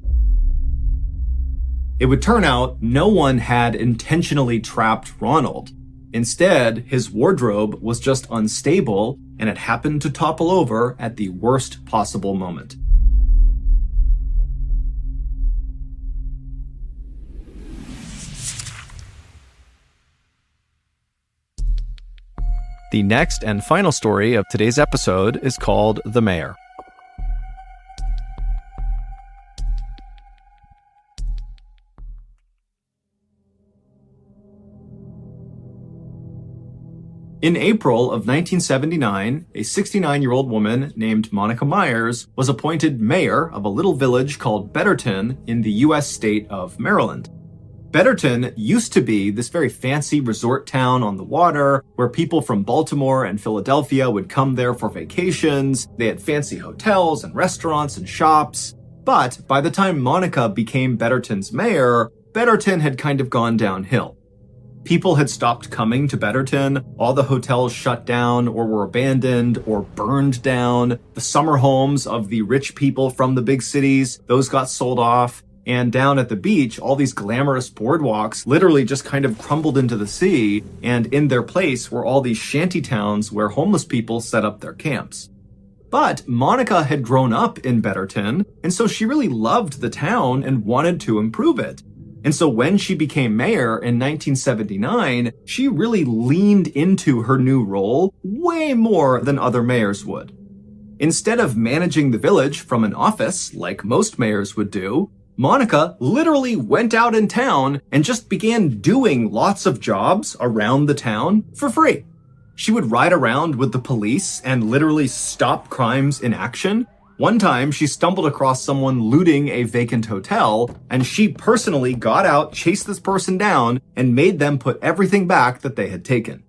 It would turn out no one had intentionally trapped Ronald. Instead, his wardrobe was just unstable, and it happened to topple over at the worst possible moment. The next and final story of today's episode is called The Mayor. In April of 1979, a 69-year-old woman named Monica Myers was appointed mayor of a little village called Betterton in the U.S. state of Maryland. Betterton used to be this very fancy resort town on the water where people from Baltimore and Philadelphia would come there for vacations. They had fancy hotels and restaurants and shops. But by the time Monica became Betterton's mayor, Betterton had kind of gone downhill. People had stopped coming to Betterton. All the hotels shut down or were abandoned or burned down. The summer homes of the rich people from the big cities, those got sold off. And down at the beach, all these glamorous boardwalks literally just kind of crumbled into the sea. And in their place were all these shanty towns where homeless people set up their camps. But Monica had grown up in Betterton, and so she really loved the town and wanted to improve it. And so when she became mayor in 1979, she really leaned into her new role way more than other mayors would. Instead of managing the village from an office, like most mayors would do, Monica literally went out in town and just began doing lots of jobs around the town for free. She would ride around with the police and literally stop crimes in action. One time, she stumbled across someone looting a vacant hotel, and she personally got out, chased this person down, and made them put everything back that they had taken.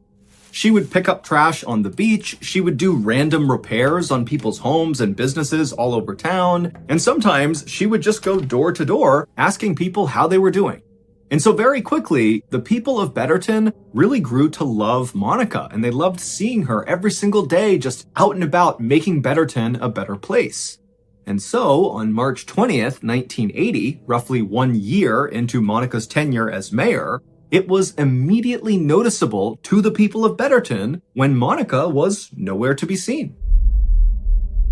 She would pick up trash on the beach, she would do random repairs on people's homes and businesses all over town, and sometimes she would just go door to door asking people how they were doing. And so very quickly, the people of Betterton really grew to love Monica, and they loved seeing her every single day just out and about making Betterton a better place. And so, on March 20th, 1980, roughly 1 year into Monica's tenure as mayor, it was immediately noticeable to the people of Betterton when Monica was nowhere to be seen.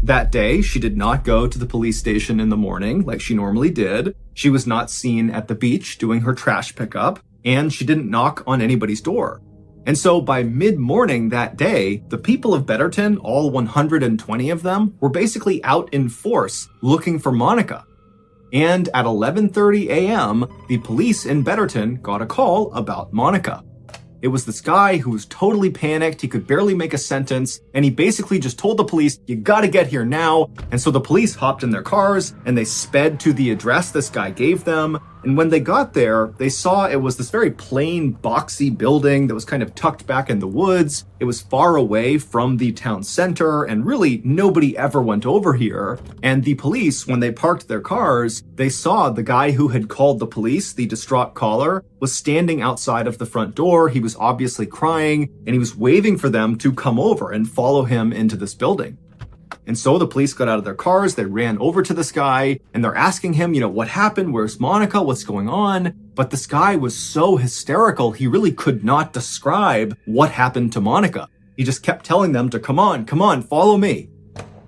That day, she did not go to the police station in the morning like she normally did. She was not seen at the beach doing her trash pickup, and she didn't knock on anybody's door. And so by mid-morning that day, the people of Betterton, all 120 of them, were basically out in force looking for Monica. And at 11:30 a.m., the police in Betterton got a call about Monica. It was this guy who was totally panicked. He could barely make a sentence. And he basically just told the police, "You gotta get here now." And so the police hopped in their cars and they sped to the address this guy gave them. And when they got there, they saw it was this very plain, boxy building that was kind of tucked back in the woods. It was far away from the town center, and really nobody ever went over here. And the police, when they parked their cars, they saw the guy who had called the police, the distraught caller, was standing outside of the front door. He was obviously crying, and he was waving for them to come over and follow him into this building. And so the police got out of their cars, they ran over to this guy, and they're asking him, what happened? Where's Monica? What's going on? But this guy was so hysterical, he really could not describe what happened to Monica. He just kept telling them to come on, follow me.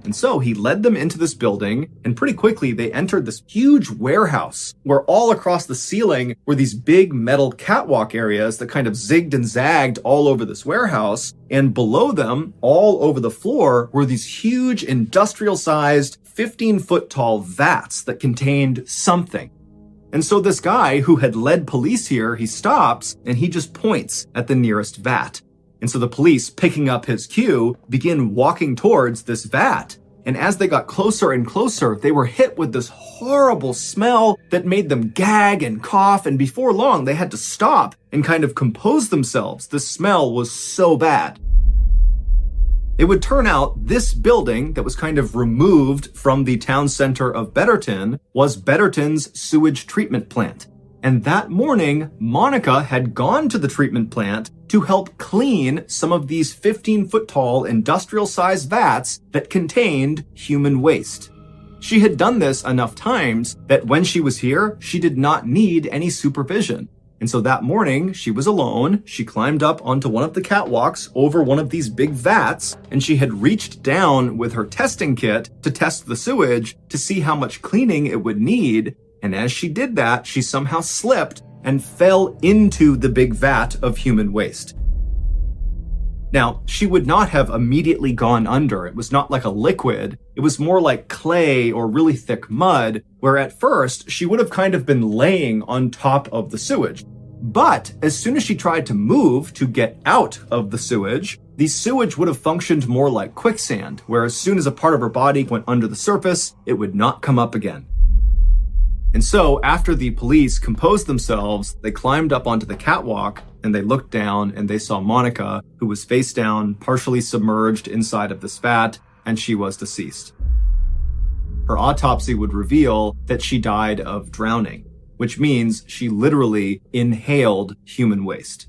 And so he led them into this building, and pretty quickly they entered this huge warehouse where all across the ceiling were these big metal catwalk areas that kind of zigged and zagged all over this warehouse. And below them, all over the floor, were these huge industrial-sized 15-foot tall vats that contained something. And so this guy who had led police here, he stops and he just points at the nearest vat. And so the police, picking up his cue, begin walking towards this vat. And as they got closer and closer, they were hit with this horrible smell that made them gag and cough. And before long, they had to stop and kind of compose themselves. The smell was so bad. It would turn out this building that was kind of removed from the town center of Betterton was Betterton's sewage treatment plant. And that morning, Monica had gone to the treatment plant to help clean some of these 15-foot-tall industrial-sized vats that contained human waste. She had done this enough times that when she was here, she did not need any supervision. And so that morning, she was alone. She climbed up onto one of the catwalks over one of these big vats, and she had reached down with her testing kit to test the sewage to see how much cleaning it would need. And as she did that, she somehow slipped and fell into the big vat of human waste. Now, she would not have immediately gone under. It was not like a liquid. It was more like clay or really thick mud, where at first she would have kind of been laying on top of the sewage. But as soon as she tried to move to get out of the sewage would have functioned more like quicksand, where as soon as a part of her body went under the surface, it would not come up again. And so after the police composed themselves, they climbed up onto the catwalk and they looked down and they saw Monica, who was face down, partially submerged inside of this vat, and she was deceased. Her autopsy would reveal that she died of drowning, which means she literally inhaled human waste.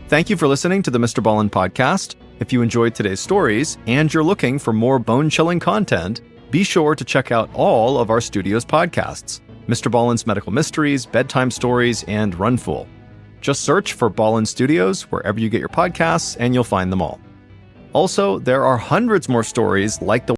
Thank you for listening to the MrBallen podcast. If you enjoyed today's stories and you're looking for more bone-chilling content, be sure to check out all of our studio's podcasts, MrBallen's Medical Mysteries, Bedtime Stories, and Runful. Just search for Ballen Studios wherever you get your podcasts and you'll find them all. Also, there are hundreds more stories like the